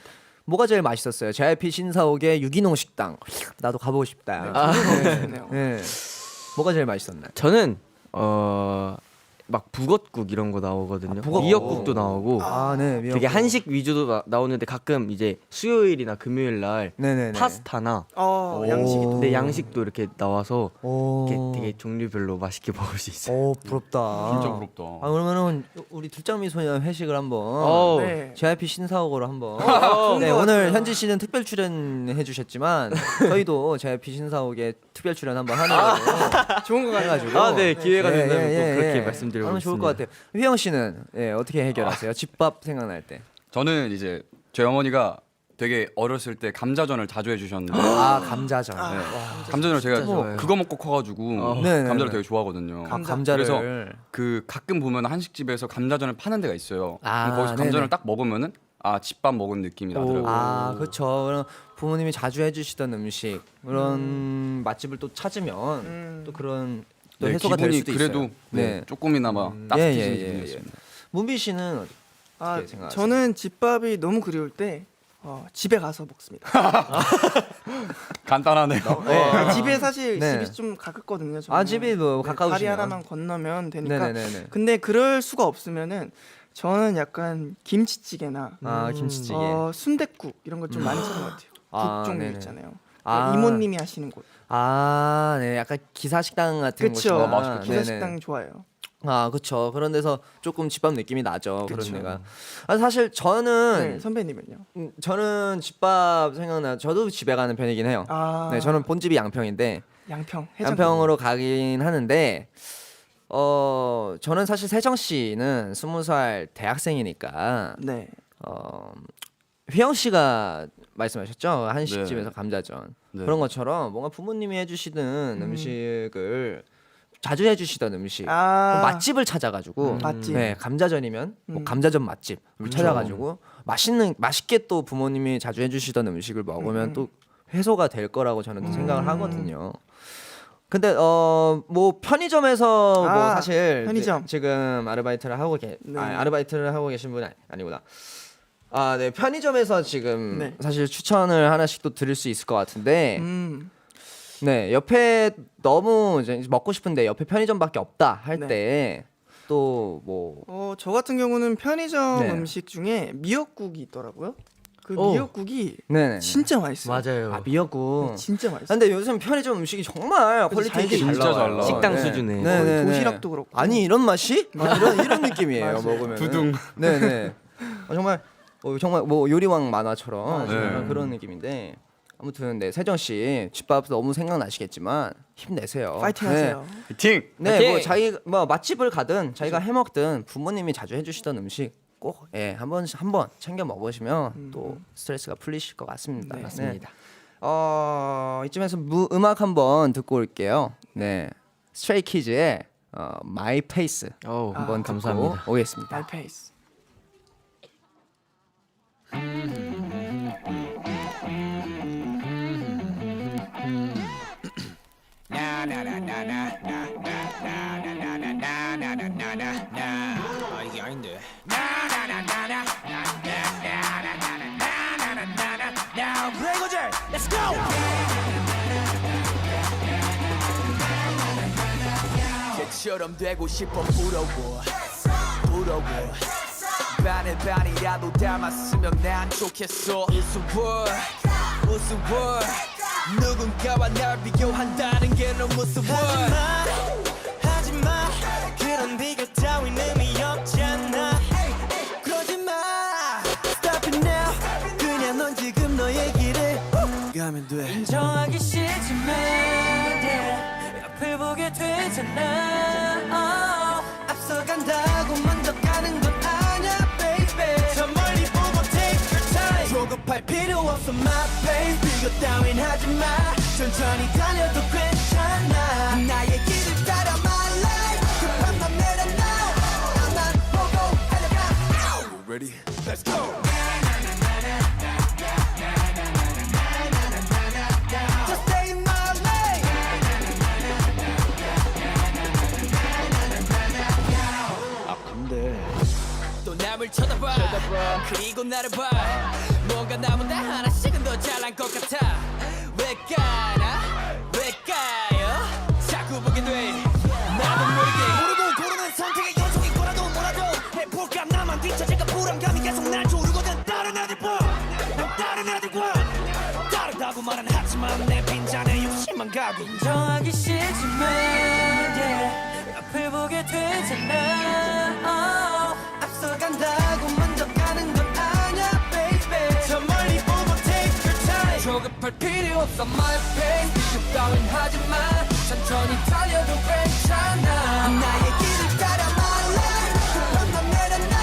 뭐가 제일 맛있었어요? JYP 신사옥의 유기농 식당. 나도 가보고 싶다. 네. 뭐가 제일 맛있었나요? 저는 막 북엇국 이런 거 나오거든요. 북엇국. 미역국도 나오고 네. 되게 한식 위주도 나오는데 가끔 이제 수요일이나 금요일 날 네네네. 파스타나 양식이 근데 양식도 이렇게 나와서 이렇게 오. 되게 종류별로 맛있게 먹을 수 있어요. 부럽다. 진짜 부럽다. 그러면은 우리 둘장미 소년 회식을 한번 네. JYP 신사옥으로 한번. 좋은 네, 것 오늘 같아요. 현지 씨는 특별 출연해 주셨지만 저희도 JYP 신사옥에 특별 출연 한번 하는 걸로 좋은 거 같아요. 해가지고. 네 기회가 예, 된다면 예, 꼭 그렇게 예. 말씀드리고 하면 좋을 것 같아요. 휘영 씨는 어떻게 해결하세요? 집밥 생각날 때. 저는 이제 저희 어머니가 되게 어렸을 때 감자전을 자주 해주셨는데 감자전. 감자전을 제가 좋아요. 그거 먹고 커가지고 네네네. 감자를 되게 좋아하거든요. 감자를. 그래서 그 가끔 보면 한식집에서 감자전을 파는 데가 있어요. 아, 그럼 거기서 감자전을 네네. 딱 먹으면은 집밥 먹은 느낌이 나더라고요. 그렇죠. 그럼 부모님이 자주 해주시던 음식 그런 맛집을 또 찾으면 또 그런 또 해소가 될 기분이 수도 그래도 있어요. 네. 조금이나마 따뜻해지는 기분이었습니다. 문비 씨는 어떻게 생각하세요? 저는 집밥이 너무 그리울 때 집에 가서 먹습니다. 간단하네요. 집에 사실 네. 집이 좀 가깝거든요. 저는. 집이 뭐 가까우시면. 다리 하나만 건너면 되니까. 네네네. 근데 그럴 수가 없으면은 저는 약간 김치찌개나 김치찌개. 순댓국 이런 걸 좀 많이 찾는 것 같아요. 국 종류 네네. 있잖아요. 아. 이모님이 하시는 곳. 네, 약간 기사식당 같은 그쵸. 곳이나. 맛있겠다. 기사식당 좋아요. 그쵸. 그런 데서 조금 집밥 느낌이 나죠. 그쵸. 그런 데가. 사실 저는 네, 선배님은요? 저는 집밥 생각나. 저도 집에 가는 편이긴 해요. 네, 저는 본집이 양평인데 양평. 양평으로 가긴 하는데 저는 사실 세정 씨는 20살 대학생이니까 네. 휘영 씨가 말씀하셨죠? 한식집에서 네. 감자전 네. 그런 것처럼 뭔가 부모님이 해주시던 음식을 자주 해주시던 음식 맛집을 찾아가지고 맛집. 네, 감자전이면 뭐 감자전 맛집을 찾아가지고 맛있게 또 부모님이 자주 해주시던 음식을 먹으면 또 해소가 될 거라고 저는 또 생각을 하거든요. 근데 뭐 편의점에서 뭐 사실 편의점. 지금 아르바이트를 하고 네. 아르바이트를 하고 계신 분이 아니구나. 네 편의점에서 지금 네. 사실 추천을 하나씩 또 드릴 수 있을 것 같은데 음. 네 옆에 너무 이제 먹고 싶은데 옆에 편의점밖에 없다 할 네. 때 또 뭐 저 같은 경우는 편의점 네. 음식 중에 미역국이 있더라고요. 그 오. 미역국이 네네 진짜 맛있어요. 맞아요. 미역국. 진짜 맛있어요. 근데 요즘 편의점 음식이 정말 퀄리티 잘 있게 진짜 잘 잘 나와요. 나와요. 식당 수준에. 네네네. 도시락도 그렇고. 아니 이런 맛이? 이런 느낌이에요. 먹으면. 두둥. 네네. 정말 정말 뭐 요리왕 만화처럼 네. 정말 그런 느낌인데 아무튼 네 세정 씨 집밥 너무 생각나시겠지만 힘내세요. 파이팅하세요. 화이팅! 네, 파이팅! 뭐 자기 뭐 맛집을 가든 자기가 해 먹든 부모님이 자주 해주시던 음식 꼭 한번 챙겨 먹으시면 또 스트레스가 풀리실 것 같습니다. 네. 맞습니다. 이쯤에서 음악 한번 듣고 올게요. 네, 스트레이키즈의 My Pace 한번 듣고 감사합니다. 오겠습니다. My pace. 이게 아닌데. 브레이거즈, let's go. 걔처럼 되고 싶어 부러워 반에 반이라도 닮았으면 난 좋겠어 우스워 누군가와 날 비교한다는 게 너무 무서워 하지마 그런 비교 따윈 의미 없잖아 그러지마 Stop it now 그냥 넌 지금 너의 길을 가면 돼 인정하기 싫지만 yeah, 앞을 보게 되잖아 앞서간다고 먼저 가는 건 아냐 baby 저 멀리 보고 take your time 조급할 필요 없어 my pace 비교 따윈 하지마 천천히 달려도 괜찮아 나의 길을 따라 my life 급한 맘 내려놔 나만 보고 달려가 You ready? Let's go Just stay in my lane 또 남을 쳐다봐 그리고 나를 봐 뭔가 나보다 하나씩은 더 잘난 것 같아 왜 까요 자꾸 보게 돼 나도 모르게 모르고 고르는 선택의 연속인 거라도 뭐라도 해볼까 나만 뒤처질까 불안감이 계속 날 조르거든 다른 애들과 난 다른 애들과 다르다고 말은 하지만 내 빈잔에 욕심만 가고 인정하기 싫지만 yeah, 앞을 보게 되잖아 앞서간다고 먼저 가는 건 아냐 baby 저 멀리 보고 take your time 조급할 필요 없어 my pace 비교 따윈 하지마 천천히 달려도 괜찮아 나의 길을 따라 my life 급한 맘 내려놔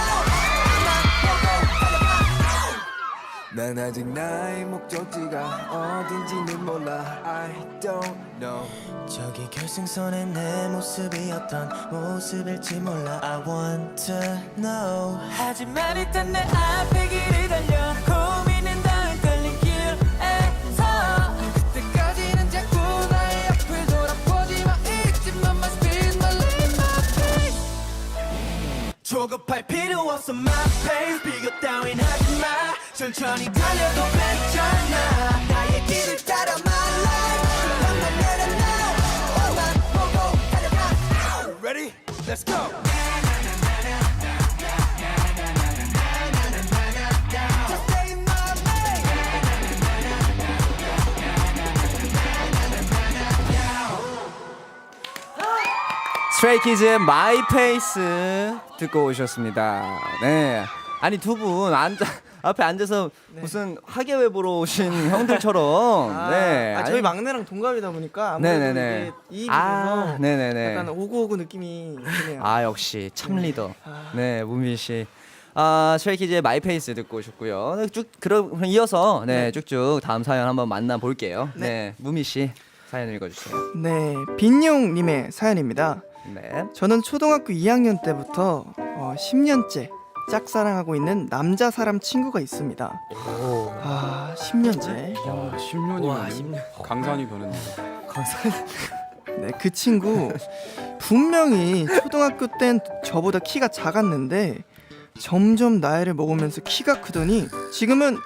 난 아직 나의 목적지가 어딘지는 몰라 I don't know 저기 결승선에 내 모습이 어떤 모습일지 몰라 I want to know 하지만 일단 내 앞에 길을 달려 고민은 다 헷갈린 길에서 그때까지는 자꾸 나의 앞을 돌아보지 마 잊지만 my speed my lane my pace 조급할 필요 없어 my pace 비교 따윈 하지마 천천히 달려도 괜찮아 나의 길을 따라 my life 급한 맘 내려놔 너만 보고 달려가 Ready? Let's go Just stay in my lane 스트레이키즈의 My Pace 듣고 오셨습니다. 네, 아니 두 분 앞에 앉아서 무슨 학예회 보러 오신 형들처럼. 네. 저희 막내랑 동갑이다 보니까 아무래도 네네네. 이게 이입이 돼서 네네네. 약간 오구오구 느낌이 드네요. 역시 참 리더. 아. 네, 무민 씨. 스트레이키즈의 마이페이스 듣고 오셨고요. 네, 그럼 이어서 쭉쭉 다음 사연 한번 만나 볼게요. 네, 무민 씨 사연 읽어주세요. 네, 빈용님의 사연입니다. 네. 저는 초등학교 2학년 때부터 10년째 짝사랑하고 있는 남자 사람 친구가 있습니다. 10년째. 야, 10년이면 강산이 변했네. 네, 그 친구 분명히 초등학교 땐 저보다 키가 작았는데 점점 나이를 먹으면서 키가 크더니 지금은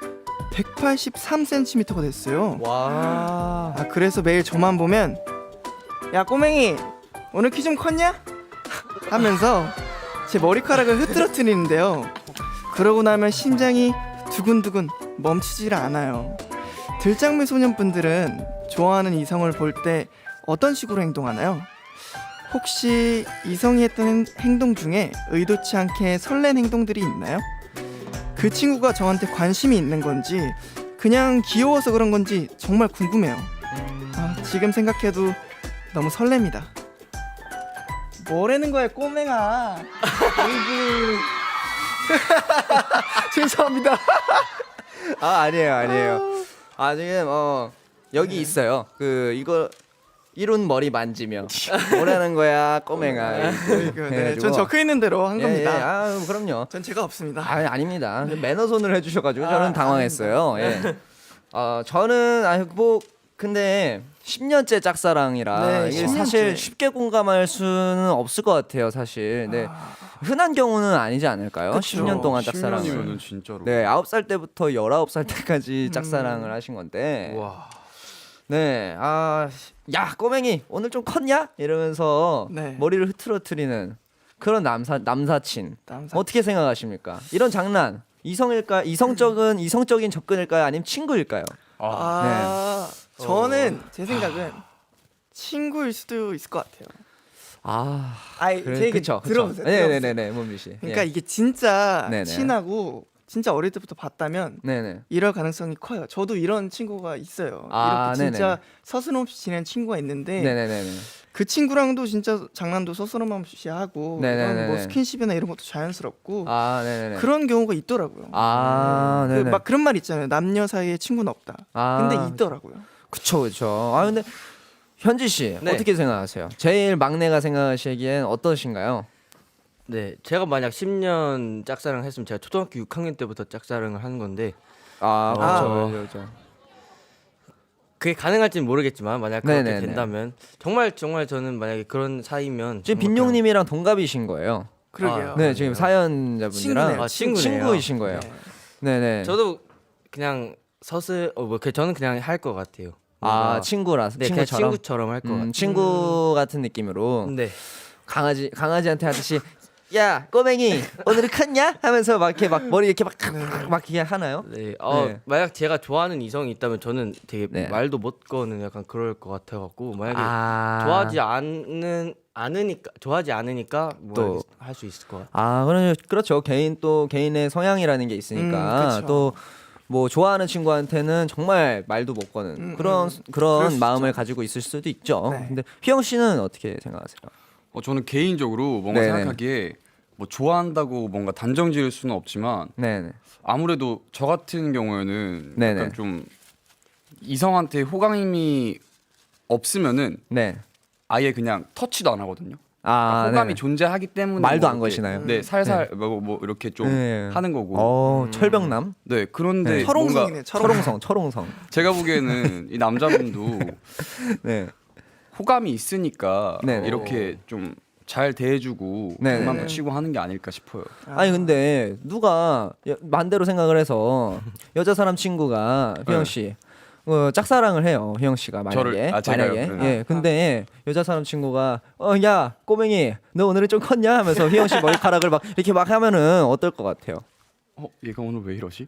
183cm가 됐어요. 와. 그래서 매일 저만 보면 야 꼬맹이 오늘 키 좀 컸냐? 하면서 제 머리카락을 흐트러뜨리는데요. 그러고 나면 심장이 두근두근 멈추질 않아요. 들장미 소년분들은 좋아하는 이성을 볼 때 어떤 식으로 행동하나요? 혹시 이성이 했던 행동 중에 의도치 않게 설렌 행동들이 있나요? 그 친구가 저한테 관심이 있는 건지 그냥 귀여워서 그런 건지 정말 궁금해요. 지금 생각해도 너무 설렙니다. 뭐라는 거야 꼬맹아. 어이구. 죄송합니다. 아니에요. 지금 여기 있어요. 이거 이룬 머리 만지며 뭐라는 거야 꼬맹아. 전 적혀 있는 대로 한 겁니다. 그럼요. 전 죄가 없습니다. 아닙니다. 매너 손을 해주셔가지고 저는 당황했어요. 저는 근데 10년째 짝사랑이라 이게 10년째. 사실 쉽게 공감할 수는 없을 것 같아요. 사실. 네. 흔한 경우는 아니지 않을까요? 그쵸. 10년 동안 짝사랑을. 10년이면은 진짜로. 네, 9살 때부터 19살 때까지 짝사랑을 하신 건데. 와. 네, 야 꼬맹이 오늘 좀 컸냐? 이러면서 네. 머리를 흐트러뜨리는 그런 남사친. 어떻게 생각하십니까? 이런 장난 이성적인 접근일까요? 아니면 친구일까요? 저는 제 생각은 친구일 수도 있을 것 같아요. 제 얘기 그쵸. 들어보세요. 네네네, 몸미 씨. 그러니까 이게 진짜 네네. 친하고 진짜 어릴 때부터 봤다면 네네. 이럴 가능성이 커요. 저도 이런 친구가 있어요. 이렇게 진짜 네네네. 서슴없이 지낸 친구가 있는데 네네네. 그 친구랑도 진짜 장난도 서슴없이 하고 네네네네. 뭐 스킨십이나 이런 것도 자연스럽고 네네네. 그런 경우가 있더라고요. 네네. 막 그런 말 있잖아요. 남녀 사이에 친구는 없다. 근데 있더라고요. 그쵸. 근데 현지 씨 네. 어떻게 생각하세요? 제일 막내가 생각하시기엔 어떠신가요? 네, 제가 만약 10년 짝사랑 했으면 제가 초등학교 6학년 때부터 짝사랑을 하는 건데 그렇죠. 그게 가능할지는 모르겠지만 만약 그렇게 네네네. 된다면 정말 저는 만약에 그런 사이면 지금 정말 빈용님이랑 동갑이신 거예요. 그러게요. 네, 지금 사연자분이랑 친구네요. 친구이신 거예요. 네네. 저도 그냥 저는 그냥 할 것 같아요. 친구라서 네, 그냥 친구처럼. 친구처럼 할 것 같아요. 친구 같은 느낌으로. 네. 강아지한테 하듯이 야 꼬맹이 오늘은 컸냐? 하면서 막 이렇게 막 머리 이렇게 막 이렇게 하나요? 네. 네. 만약 제가 좋아하는 이성이 있다면 저는 되게 네. 말도 못 거는 약간 그럴 것 같아갖고 만약에 좋아하지 않으니까 또 할 수 있을 것 같아요. 그렇죠. 개인의 성향이라는 게 있으니까 그쵸. 또 뭐 좋아하는 친구한테는 정말 말도 못 거는 그런 그럴 수 마음을 있죠. 가지고 있을 수도 있죠. 네. 근데 휘영 씨는 어떻게 생각하세요? 저는 개인적으로 뭔가 네네. 생각하기에 뭐 좋아한다고 뭔가 단정 지을 수는 없지만 네네. 아무래도 저 같은 경우에는 네네. 약간 좀 이성한테 호감이 없으면은 네. 아예 그냥 터치도 안 하거든요. 호감이 네네. 존재하기 때문에 말도 뭐 안 이렇게, 거시나요? 네, 살살 뭐 이렇게 좀 네. 하는 거고. 철벽남? 네, 그런데 네. 철옹성이네. 철옹성. 제가 보기에는 이 남자분도 네. 호감이 있으니까 네네. 이렇게 좀 잘 대해주고 네네. 장난도 치고 하는 게 아닐까 싶어요. 아니 근데 누가 반대로 생각을 해서 여자 사람 친구가 휘영 씨 짝사랑을 해요. 휘영 씨가 만약에 제가요? 예. 근데 여자 사람 친구가 야 꼬맹이 너 오늘은 좀 컸냐 하면서 휘영 씨 머리카락을 막 이렇게 막 하면은 어떨 것 같아요? 얘가 오늘 왜 이러지?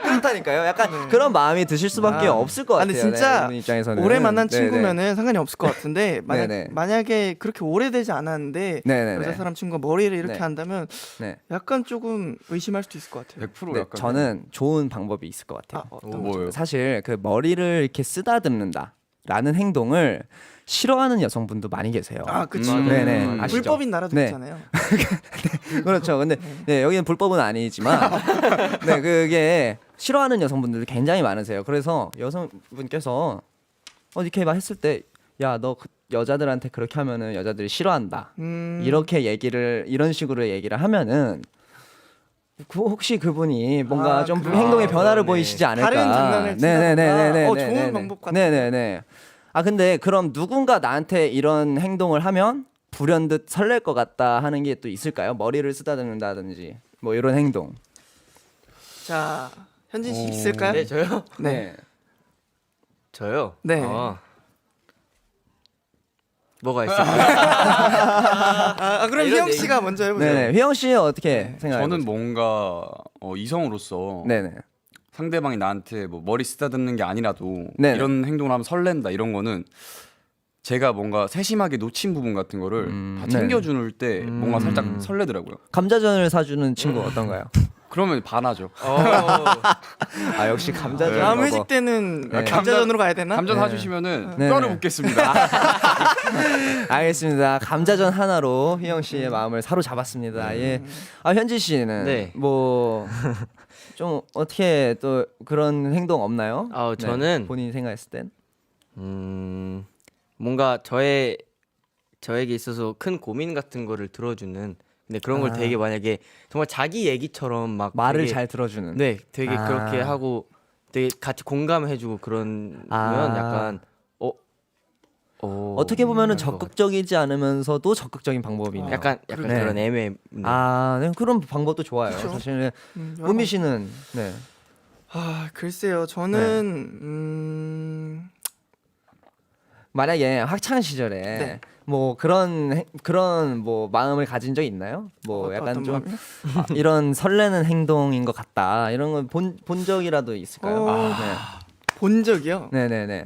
그렇다니까요. 약간 그런 마음이 드실 수밖에 없을 것 같아요. 근데 진짜 네, 이분 입장에서는 오래 만난 네네. 친구면은 상관이 없을 것 같은데 네네. 만약에 그렇게 오래되지 않았는데 네네네. 여자 사람 친구가 머리를 이렇게 네. 한다면 네. 약간 조금 의심할 수도 있을 것 같아요. 100% 네, 약간 저는 좋은 방법이 있을 것 같아요. 뭐예요? 사실 그 머리를 이렇게 쓰다듬는다라는 행동을 싫어하는 여성분도 많이 계세요. 아, 그쵸. 네네. 아시죠? 불법인 나라도 네. 있잖아요. 그렇죠. 근데 네, 여기는 불법은 아니지만 네, 그게 싫어하는 여성분들도 굉장히 많으세요. 그래서 여성분께서 이렇게 막 했을 때 야, 너 여자들한테 그렇게 하면은 여자들이 싫어한다. 이렇게 이런 식으로 얘기를 하면은 혹시 그분이 뭔가 좀 행동의 변화를 보이시지 않을까? 다른 장난을 네네네네네. 좋은 방법 같아요. 네네네. 아 근데 그럼 누군가 나한테 이런 행동을 하면 불현듯 설렐 것 같다 하는 게 또 있을까요? 머리를 쓰다듬는다든지 뭐 이런 행동. 자, 현진 씨 있을까요? 네, 저요? 네. 저요? 네. 뭐가 있을까요? 그럼 이런 희영 얘기- 씨가 먼저 해보세요. 네네. 휘영 씨 어떻게 생각해요? 저는 뭔가 이성으로서 네네. 상대방이 나한테 뭐 머리 쓰다듬는 게 아니라도 네네. 이런 행동을 하면 설렌다 이런 거는 제가 뭔가 세심하게 놓친 부분 같은 거를 다 챙겨줄 때 뭔가 살짝 설레더라고요. 감자전을 사주는 친구 어떤가요? 그러면 반하죠. 아 역시 감자전. 다음 먹어. 회식 때는 네. 감자전으로 가야 되나? 감자 사주시면은 네. 뼈를 네. 묻겠습니다. 알겠습니다. 감자전 하나로 휘영 씨의 마음을 사로잡았습니다. 예. 아 현지 씨는 네. 뭐 좀 어떻게 또 그런 행동 없나요? 저는 본인이 생각했을 땐. 뭔가 저에게 있어서 큰 고민 같은 거를 들어주는 근데 그런 걸 되게 만약에 정말 자기 얘기처럼 막 말을 되게, 잘 들어주는. 네 되게 아. 그렇게 하고 되게 같이 공감해주고 그러면 약간 어떻게 보면은 그럴 것 적극적이지 않으면서도 적극적인 방법이네요. 약간 네. 그런 애매 네, 그런 방법도 좋아요. 사실은 문미 씨는 네. 글쎄요. 저는 만약에 학창 시절에 네. 뭐 그런 뭐 마음을 가진 적 있나요? 뭐 약간 어떤 좀 마음이요? 이런 설레는 행동인 것 같다. 이런 건 본 적이라도 있을까요? 본 적이요. 네, 네, 네.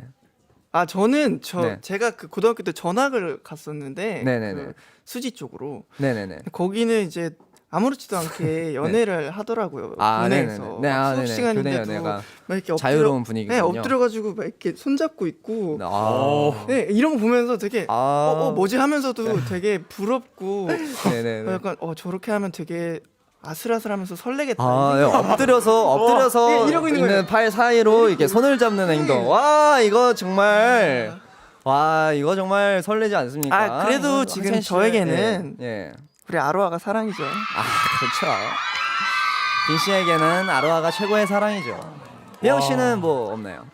저는 네. 제가 그 고등학교 때 전학을 갔었는데 네네네. 그 수지 쪽으로 네, 네, 네. 거기는 이제 아무렇지도 않게 연애를 하더라고요. 네네네. 군에서 네, 수업 네네. 교내 시간인데도 연애가 막 이렇게 자유로운 분위기군요. 네, 엎드려가지고 막 이렇게 손잡고 있고 아. 네, 이런 거 보면서 되게 뭐지 하면서도 되게 부럽고 네, 네, 네. 약간 저렇게 하면 되게 아슬아슬하면서 설레겠다. 네, 엎드려서 네, 이러고 있는 거예요. 팔 사이로 이렇게 손을 잡는 행동. 와, 이거 정말 설레지 않습니까? 그래도 지금 학창 시절, 저에게는 예. 우리 아로하가 사랑이죠. 그렇죠. 빈 씨에게는 아로하가 최고의 사랑이죠. 혜영 씨는 뭐 없나요?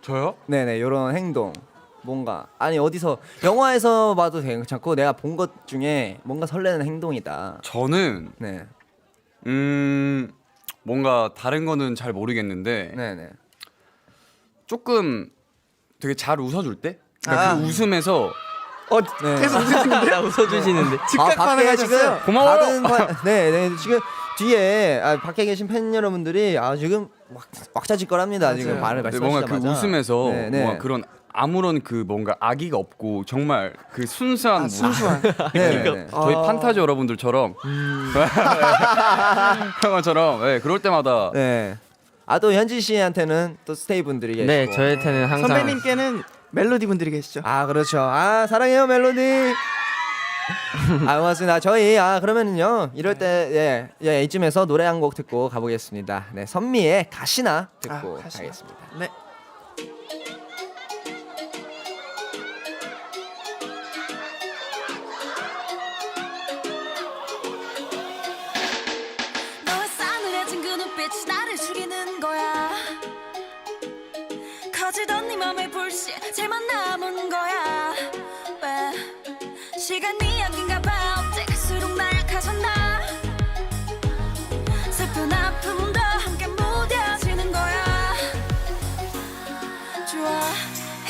저요? 네네, 이런 행동. 뭔가 어디서 영화에서 봐도 괜찮고 내가 본 것 중에 뭔가 설레는 행동이다. 저는 네, 뭔가 다른 거는 잘 모르겠는데 네네. 조금 되게 잘 웃어줄 때? 그러니까 그 웃음에서 네. 계속 웃으시는데 웃어주시는데 즉각 반응하셨어요. 고마워요. 네, 지금 뒤에 밖에 계신 팬 여러분들이 지금 왁자지껄합니다. 지금 말을 네, 말씀하시자마자. 뭔가 그 웃음에서 네, 네. 뭔가 그런 아무런 그 뭔가 악의가 없고 정말 그 순수한 네, 네. 저희 판타지 여러분들처럼 형아처럼 그럴 때마다 네. 또 현지 씨한테는 또 스테이 분들이 계시고. 네 저한테는 항상 선배님께는 멜로디 분들이 계시죠. 그렇죠. 사랑해요 멜로디. 고맙습니다. 저희 그러면은요 이럴 때 이쯤에서 노래 한 곡 듣고 가보겠습니다. 네, 선미의 가시나 듣고 가시나. 가겠습니다. 네. 너의 싸늘해진 그 눈빛이 나를 죽이는 거야. 커지던 네 맘의 불씨 제만 남은 거야. 왜 시간이 약인가 봐. 어째 갈수록 나약해졌나. 슬픈 아픔도 함께 무뎌지는 거야. 좋아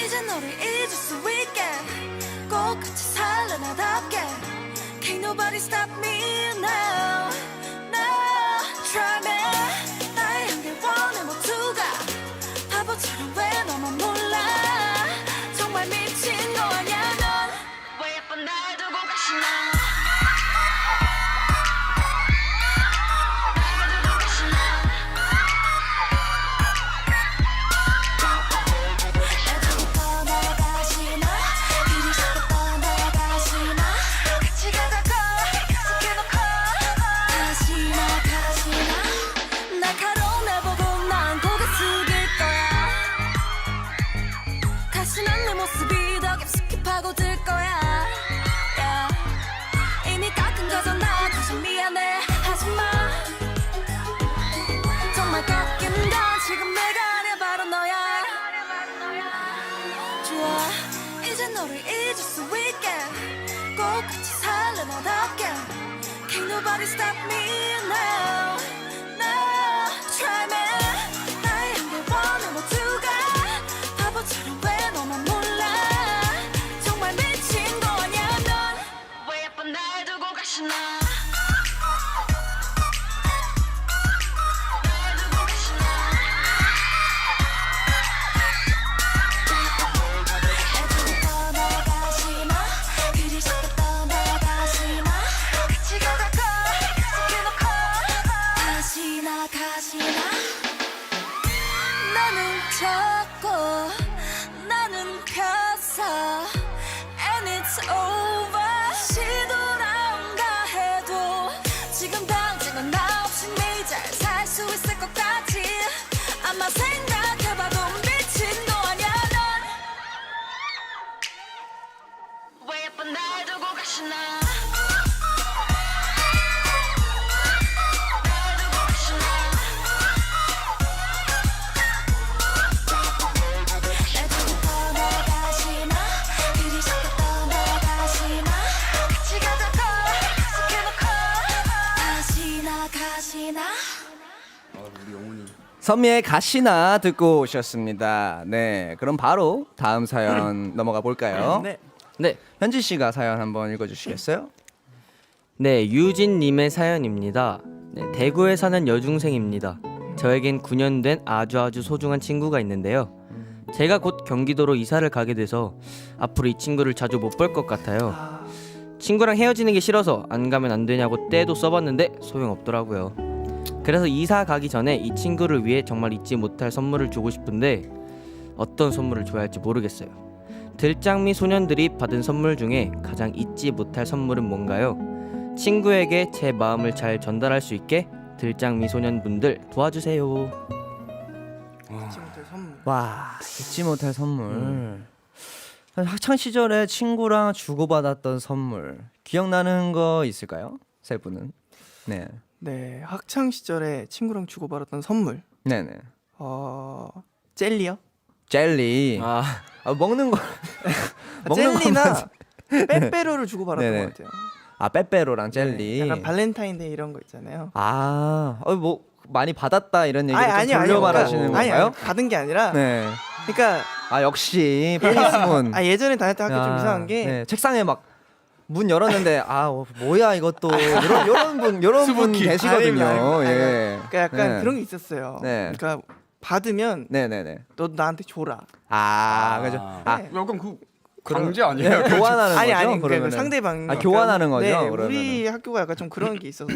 이제 너를 잊을 수 있게 꽃같이 살려나답게 Can't nobody stop me now, now. nobody stop me now. No, try me. 나의 한계원의 모두가 바보처럼 왜 너만 몰라. 정말 미친 거 아냐 넌. 왜 예쁜 날 두고 가시나. 나는 졌고 나는 폈어 And it's over 시돌아온다 해도 지금 당장은 나 없이 네 잘 살 수 있을 것 같지 아마 생각해봐도 미친 거 아냐 넌 왜 예쁜 날 두고 가시나 선미의 가시나 듣고 오셨습니다. 네, 그럼 바로 다음 사연 넘어가 볼까요? 네. 네, 현지 씨가 사연 한번 읽어주시겠어요? 네, 유진님의 사연입니다. 네, 대구에 사는 여중생입니다. 저에겐 9년 된 아주 소중한 친구가 있는데요. 제가 곧 경기도로 이사를 가게 돼서 앞으로 이 친구를 자주 못 볼 것 같아요. 친구랑 헤어지는 게 싫어서 안 가면 안 되냐고 떼도 써봤는데 소용없더라고요. 그래서 이사 가기 전에 이 친구를 위해 정말 잊지 못할 선물을 주고 싶은데 어떤 선물을 줘야 할지 모르겠어요. 들장미 소년들이 받은 선물 중에 가장 잊지 못할 선물은 뭔가요? 친구에게 제 마음을 잘 전달할 수 있게 들장미 소년분들 도와주세요. 잊지 못할 선물. 와, 잊지 못할 선물. 학창 시절에 친구랑 주고받았던 선물 기억나는 거 있을까요? 세 분은? 네, 네, 학창 시절에 친구랑 주고받았던 선물. 네네. 젤리요? 젤리. 먹는 거. 먹는 젤리나 빼빼로를 주고받았던 네네. 것 같아요. 아, 빼빼로랑 젤리. 네, 약간 발렌타인데이 이런 거 있잖아요. 뭐 많이 받았다 이런 얘기를 좀 아니요, 돌려 말하시는 건가요? 아니요, 받은 게 아니라. 네. 그러니까 역시 페니스문. 예전에 다녔던 학교 좀 이상한 게 네, 책상에 막 문 열었는데 뭐야 이것도 이런 분 계시거든요. 예. 그러니까 약간 네. 그런 게 있었어요. 네. 그러니까 받으면 네네네. 너 나한테 줘라. 그죠. 약간 강제 아니에요? 교환하는 거죠? 아니 그러니까 그러면은? 상대방. 교환하는 거죠. 네, 그러면은. 우리 학교가 약간 좀 그런 게 있어서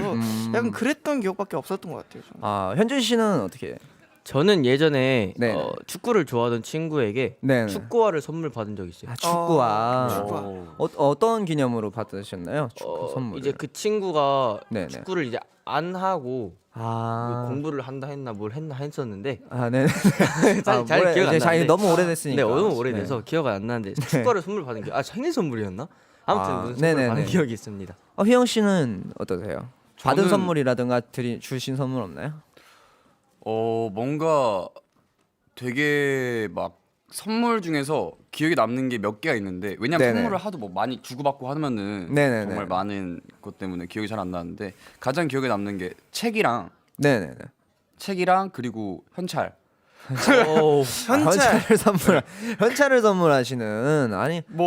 약간 그랬던 기억밖에 없었던 것 같아요. 저는. 현준 씨는 어떻게? 저는 예전에 네. 축구를 좋아하던 친구에게 네. 축구화를 선물 받은 적이 있어요. 축구화. 어떤 기념으로 받으셨나요? 축구 선물. 이제 그 친구가 네네. 축구를 이제 안 하고 공부를 한다 했나 뭘 했나 했었는데 네. 잘 기억 안 나는데 너무 오래됐으니까. 네, 너무 오래돼서 기억 안 나는데 축구화를 선물 받은 게 생일 선물이었나? 아무튼 무슨 선물 네네네. 받은 기억이 있습니다. 휘영 씨는 어떠세요? 받은 선물이라든가 주신 선물 없나요? 뭔가 되게 막 선물 중에서 기억에 남는 게 몇 개가 있는데 왜냐면 네네. 선물을 하도 뭐 많이 주고받고 하면은 네네네. 정말 많은 것 때문에 기억이 잘 안 나는데 가장 기억에 남는 게 책이랑 그리고 현찰. 현찰을 선물하시는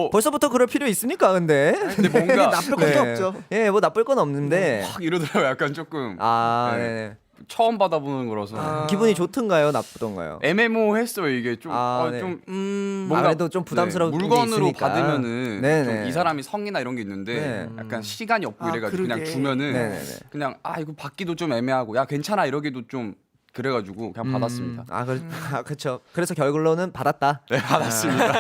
벌써부터 그럴 필요 있습니까? 근데 뭔가 나쁠 것도 없죠. 뭐 나쁠 건 없는데 확 이러더라고요. 약간 조금 네네. 처음 받아보는 거라서 기분이 좋든가요, 나쁘던가요? 애매모호했어요. 이게 좀 뭔가 그래도 좀 부담스러운 게 물건으로 있으니까. 받으면은 네네. 좀 이 사람이 성이나 이런 게 있는데 약간 시간이 없고 이래가지고 그냥 그러게. 주면은 네네네. 그냥 이거 받기도 좀 애매하고 야 괜찮아 이러기도 좀 그래가지고 그냥 받았습니다. 그렇죠. 그래서 결론은 받았다. 네, 받았습니다.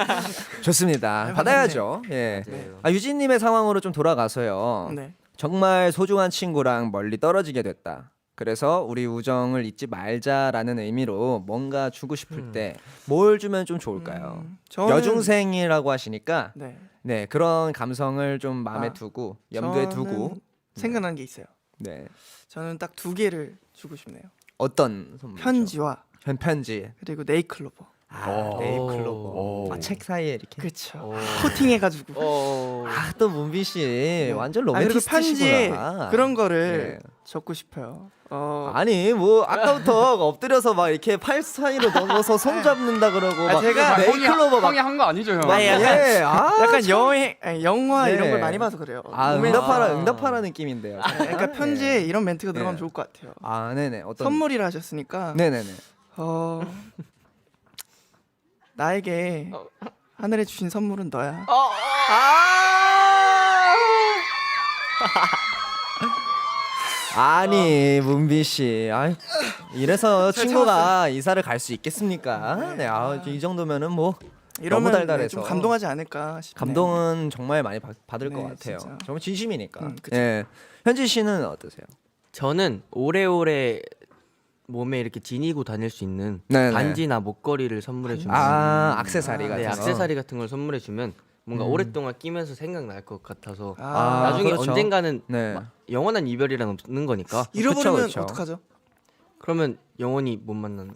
좋습니다. 받아야죠. 예. 유진님의 상황으로 좀 돌아가서요. 네. 정말 소중한 친구랑 멀리 떨어지게 됐다. 그래서 우리 우정을 잊지 말자라는 의미로 뭔가 주고 싶을 때 뭘 주면 좀 좋을까요? 여중생이라고 하시니까 네, 그런 감성을 좀 마음에 두고 염두에 두고 생각난 게 있어요. 네. 저는 딱 2개를 주고 싶네요. 어떤 선물? 편지와 편지 그리고 네이클로버. 네잎클로버. 책 사이에 이렇게. 그쵸. 코팅해가지고. 또 문비 씨 완전 그리고 편지에 로맨티스트시구나. 그런 거를 네. 적고 싶어요. 아니 뭐 아까부터 엎드려서 막 이렇게 팔 사이로 넣어서 손 잡는다 그러고 막 제가 네잎클로버 막 형이 한 거 아니죠 형? 약간 영화 네. 이런 걸 많이 봐서 그래요. 응답하라 느낌인데요. 그러니까 편지에 이런 멘트가 들어가면 좋을 것 같아요. 네네. 어떤 선물이라 하셨으니까. 네네네. 나에게 하늘에 주신 선물은 너야. 아니 문비 씨, 이래서 친구가 이사를 갈 수 있겠습니까? 네, 이 정도면은 뭐 이러면 너무 달달해서 좀 감동하지 않을까 싶네요. 감동은 정말 많이 받을 것 네, 같아요. 진짜. 정말 진심이니까. 그쵸. 예. 현진 씨는 어떠세요? 저는 오래오래 몸에 이렇게 지니고 다닐 수 있는 네네. 반지나 목걸이를 선물해 주면 액세서리 같은 네, 거. 액세서리 같은 걸 선물해 주면 뭔가 오랫동안 끼면서 생각날 것 같아서 아, 나중에 그렇죠. 언젠가는 네. 영원한 이별이란 없는 거니까 잃어버리면 그쵸. 어떡하죠? 그러면 영원히 못 만나는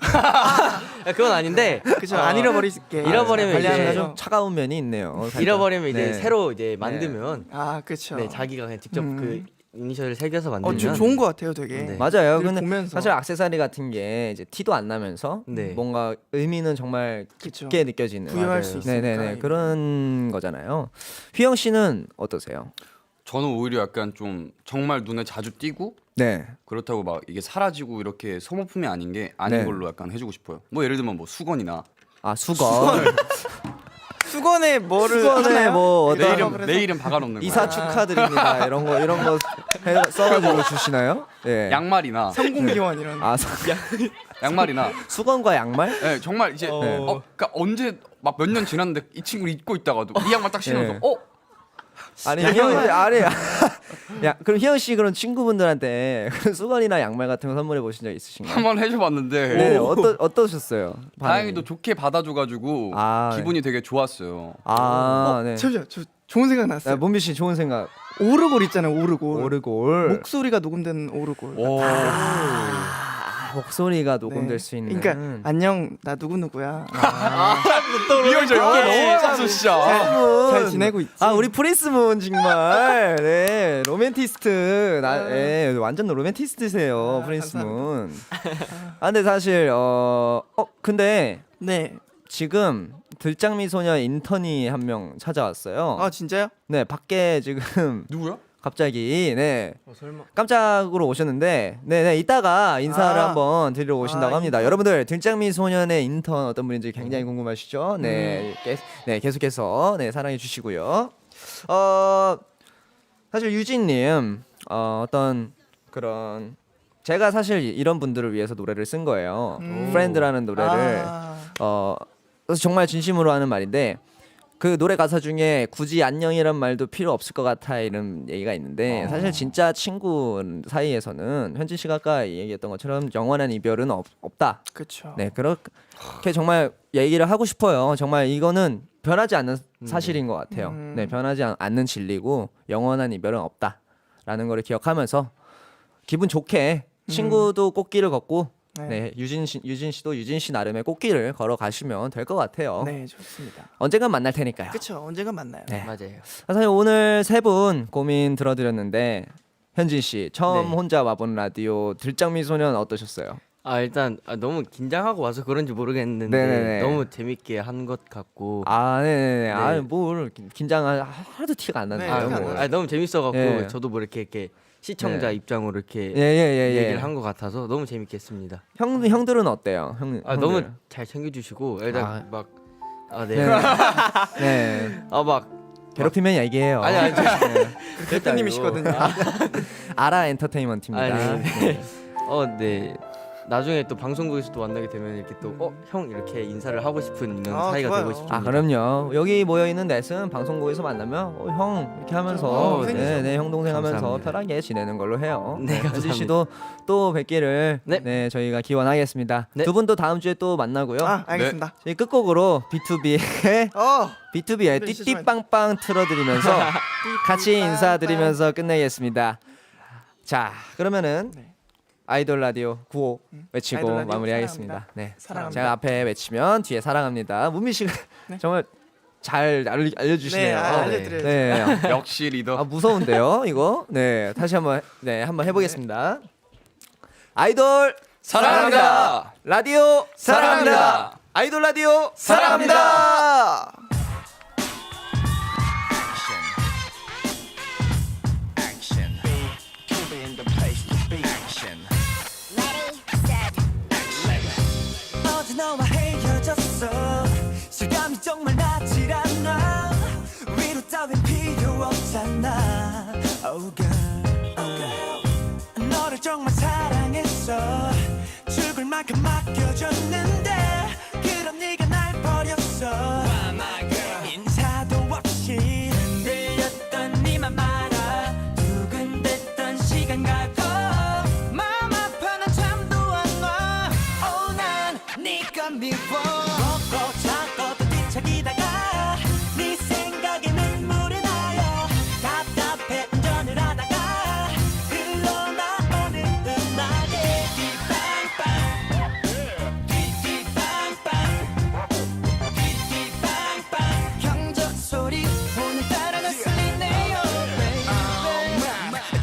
그건 아닌데 그죠? 안 잃어버릴게. 잃어버리면 관리하기가 이제 좀 차가운 면이 있네요. 살짝. 잃어버리면 이제 네. 새로 이제 만들면 그렇죠. 네, 자기가 그냥 직접 그 이니셜을 새겨서 만들면 좋은 것 같아요, 되게. 네. 맞아요. 늘 근데 보면서. 사실 액세서리 같은 게 이제 티도 안 나면서 네. 뭔가 의미는 정말 그쵸. 깊게 느껴지는 부여할 맞아요. 수 있으니까. 네네네 그런 거잖아요. 휘영 씨는 어떠세요? 저는 오히려 약간 좀 정말 눈에 자주 띄고 네. 그렇다고 막 이게 사라지고 이렇게 소모품이 아닌 게 아닌 네. 걸로 약간 해주고 싶어요. 뭐 예를 들면 뭐 수건이나 수건. 수건에 뭐를 수건에 하나요? 뭐 내 어떤 이름 내 이름 박아놓는 거. 이사 축하드립니다. 이런 거 써가지고 주시나요? 예. 양말이나 성공기원 이런. 양말이나 수건과 양말? 네, 정말 이제 그러니까 언제 막 몇 년 지났는데 이 친구를 입고 있다가도 이 양말 딱 신으면서 네. 네. 그럼 희영 씨 그런 친구분들한테 수건이나 양말 같은 거 선물해 보신 적 있으신가요? 한번 해줘봤는데 네, 어떠셨어요? 다행히도 좋게 받아줘가지고 기분이 되게 좋았어요. 네. 잠시만, 저 좋은 생각 났어요. 문비 씨 좋은 생각. 오르골 있잖아요, 오르골. 오르골. 목소리가 녹음된 오르골. 목소리가 녹음될 수 있는. 그러니까 안녕, 나 누구 누구야. 이현재 영어 너무 잘했어 진짜. 잘 지내고 있지. 우리 프린스문 정말 네 로맨티스트 완전 로맨티스트세요 프린스문. 근데 사실 근데 네. 지금 들장미 소녀 인턴이 한 명 찾아왔어요. 진짜요? 네 밖에 지금 누구야? 갑자기 설마 깜짝으로 오셨는데 네네 이따가 인사를 한번 드리러 오신다고 합니다. 여러분들 들장미 소년의 인턴 어떤 분인지 굉장히 궁금하시죠? 네, 계속해서 사랑해 주시고요. 사실 유진님 어떤 그런 제가 사실 이런 분들을 위해서 노래를 쓴 거예요. 프렌드라는 노래를 그래서 정말 진심으로 하는 말인데. 그 노래 가사 중에 굳이 안녕이란 말도 필요 없을 것 같아 이런 얘기가 있는데 사실 진짜 친구 사이에서는 현진 씨가 아까 얘기했던 것처럼 영원한 이별은 없다. 그렇죠. 네 그렇게 정말 얘기를 하고 싶어요. 정말 이거는 변하지 않는 사실인 것 같아요. 네 변하지 않는 진리고 영원한 이별은 없다라는 거를 기억하면서 기분 좋게 친구도 꽃길을 걷고 유진 씨도 유진 씨 나름의 꽃길을 걸어 가시면 될 것 같아요. 네, 좋습니다. 언젠간 만날 테니까요. 그렇죠. 언젠간 만나요. 네. 맞아요. 사실 오늘 세 분 고민 들어드렸는데 현진 씨 처음 네. 혼자 와본 라디오 들장미 소년 어떠셨어요? 일단 너무 긴장하고 와서 그런지 모르겠는데 네네네. 너무 재밌게 한 것 같고 네네네. 네. 뭘 긴장 하나도 티가 안 나네요. 티가 안 뭐. 나요. 너무 재밌어갖고 예. 저도 뭐 이렇게 시청자 입장으로 이렇게 예. 얘기를 한 것 같아서 너무 재밌게 했습니다. 형들은 어때요? 너무 형들. 잘 챙겨주시고 일단 네. 막 괴롭히면 얘기해요. 아니 대표님이시거든요. 아라 엔터테인먼트입니다. 네. 나중에 또 방송국에서 또 만나게 되면 이렇게 또 형 이렇게 인사를 하고 싶은 이런 사이가 좋아요. 되고 싶습니다. 그럼요. 여기 모여 있는 넷은 방송국에서 만나면 형 이렇게 하면서 네, 형 동생 하면서 감사합니다. 편하게 지내는 걸로 해요. 네, 현진 감사합니다. 씨도 또 뵙기를 네. 저희가 기원하겠습니다. 네. 두 분도 다음 주에 또 만나고요. 알겠습니다. 저희 끝곡으로 B2B의 띠띠빵빵 틀어드리면서 같이 인사드리면서 끝내겠습니다. 자, 그러면은 아이돌 라디오 95 외치고 아이돌 라디오 마무리하겠습니다. 사랑합니다. 네, 사랑합니다. 제가 앞에 외치면 뒤에 사랑합니다. 문미 씨가 정말 잘 알려주시네요. 네, 알려드려야죠. 네. 역시 리더. 아, 무서운데요, 이거. 네, 다시 한번 한번 해보겠습니다. 아이돌 사랑합니다. 라디오 사랑합니다. 아이돌 라디오 사랑합니다. Action. Be in the place to be. Action. 어제 너와 헤어졌어 실감이 정말 나질 않아 위로 따윈 필요 없잖아 Oh girl 너를 정말 사랑했어 죽을 만큼 맡겨줬는데 그럼 네가 날 버렸어 인사도 없이 흔들렸던 네맘 알아 두근댔던 시간 가고 마음 아파는 잠도 안와 Oh 난 네가 미워 먹고 자고 또 뒤척이다가 네 생각에 눈물이 나요 답답해 운전을 하다가 흘러나오는 음악에 띠빵빵 띠띠빵빵 띠띠빵빵 경적 소리 오늘따라 거슬리네요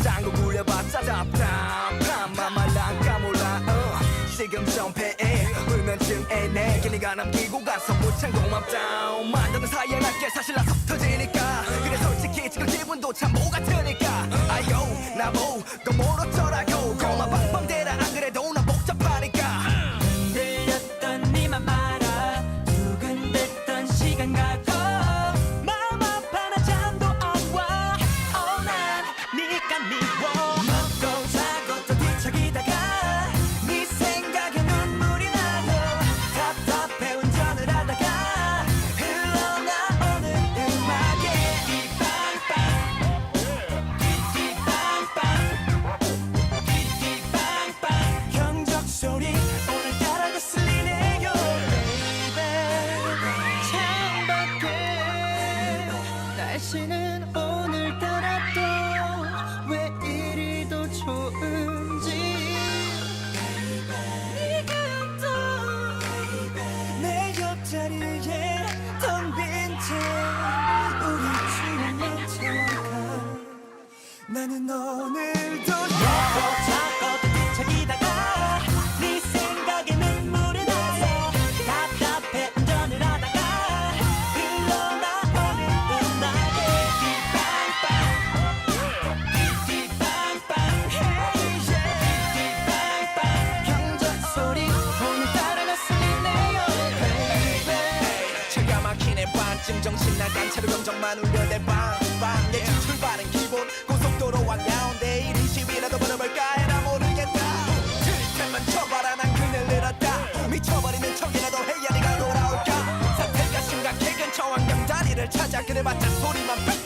짱구 굴려봤자 답답함만 말랑까 몰라 지금 좀 패해 불면증에 내 길이가 남기고 가서 못 참고 맘다운 만드는 사이에 낮게 사실 나서 터지니까 그래 솔직히 지금 기분도 참 뭐 같으니까 아요 나보고 멀었더라고 고마 밤밤대라 안 그래도 난 복잡하니까 흔들렸던 네맘 알아 두근댔던 시간 가고 마음 아파나 잠도 안와 Oh 난 네가 미워 먹고 자고 또 뒤척이다가 네 생각에 눈물이 나요 답답해 운전을 하다가 흘러나오는 음악에 띠빵빵 띠띠빵빵 경적 소리 오늘따라 거슬리네요 baby 창밖에 날씨는 오늘따라 또 왜 이리도 좋은지 네가 또 내 옆자리에 텅 빈 채 우리 추억만 채워가 나는 오늘도 먹고 자고 또 뒤척이다가 네 생각에 눈물이 나요 답답해 운전을 하다가 흘러나오는 음악에 띠빵빵 띠띠빵빵 Hey yeah 띠띠빵빵 경적 소리 오늘따라 거슬리네요 baby 제가 막히네 반쯤 정신 나간 차로 경적만 울려대 빵빵 내 출발은 기본 고속도로 왕가운데 120이라도 걸어볼까 해나 모르겠다 들테면 쳐봐라 난 그늘 늘었다 미쳐버리는 척이라도 해야 네가 돌아올까 사태가 심각해 근처 왕경 다리를 찾아 그래봤자 소리만 빽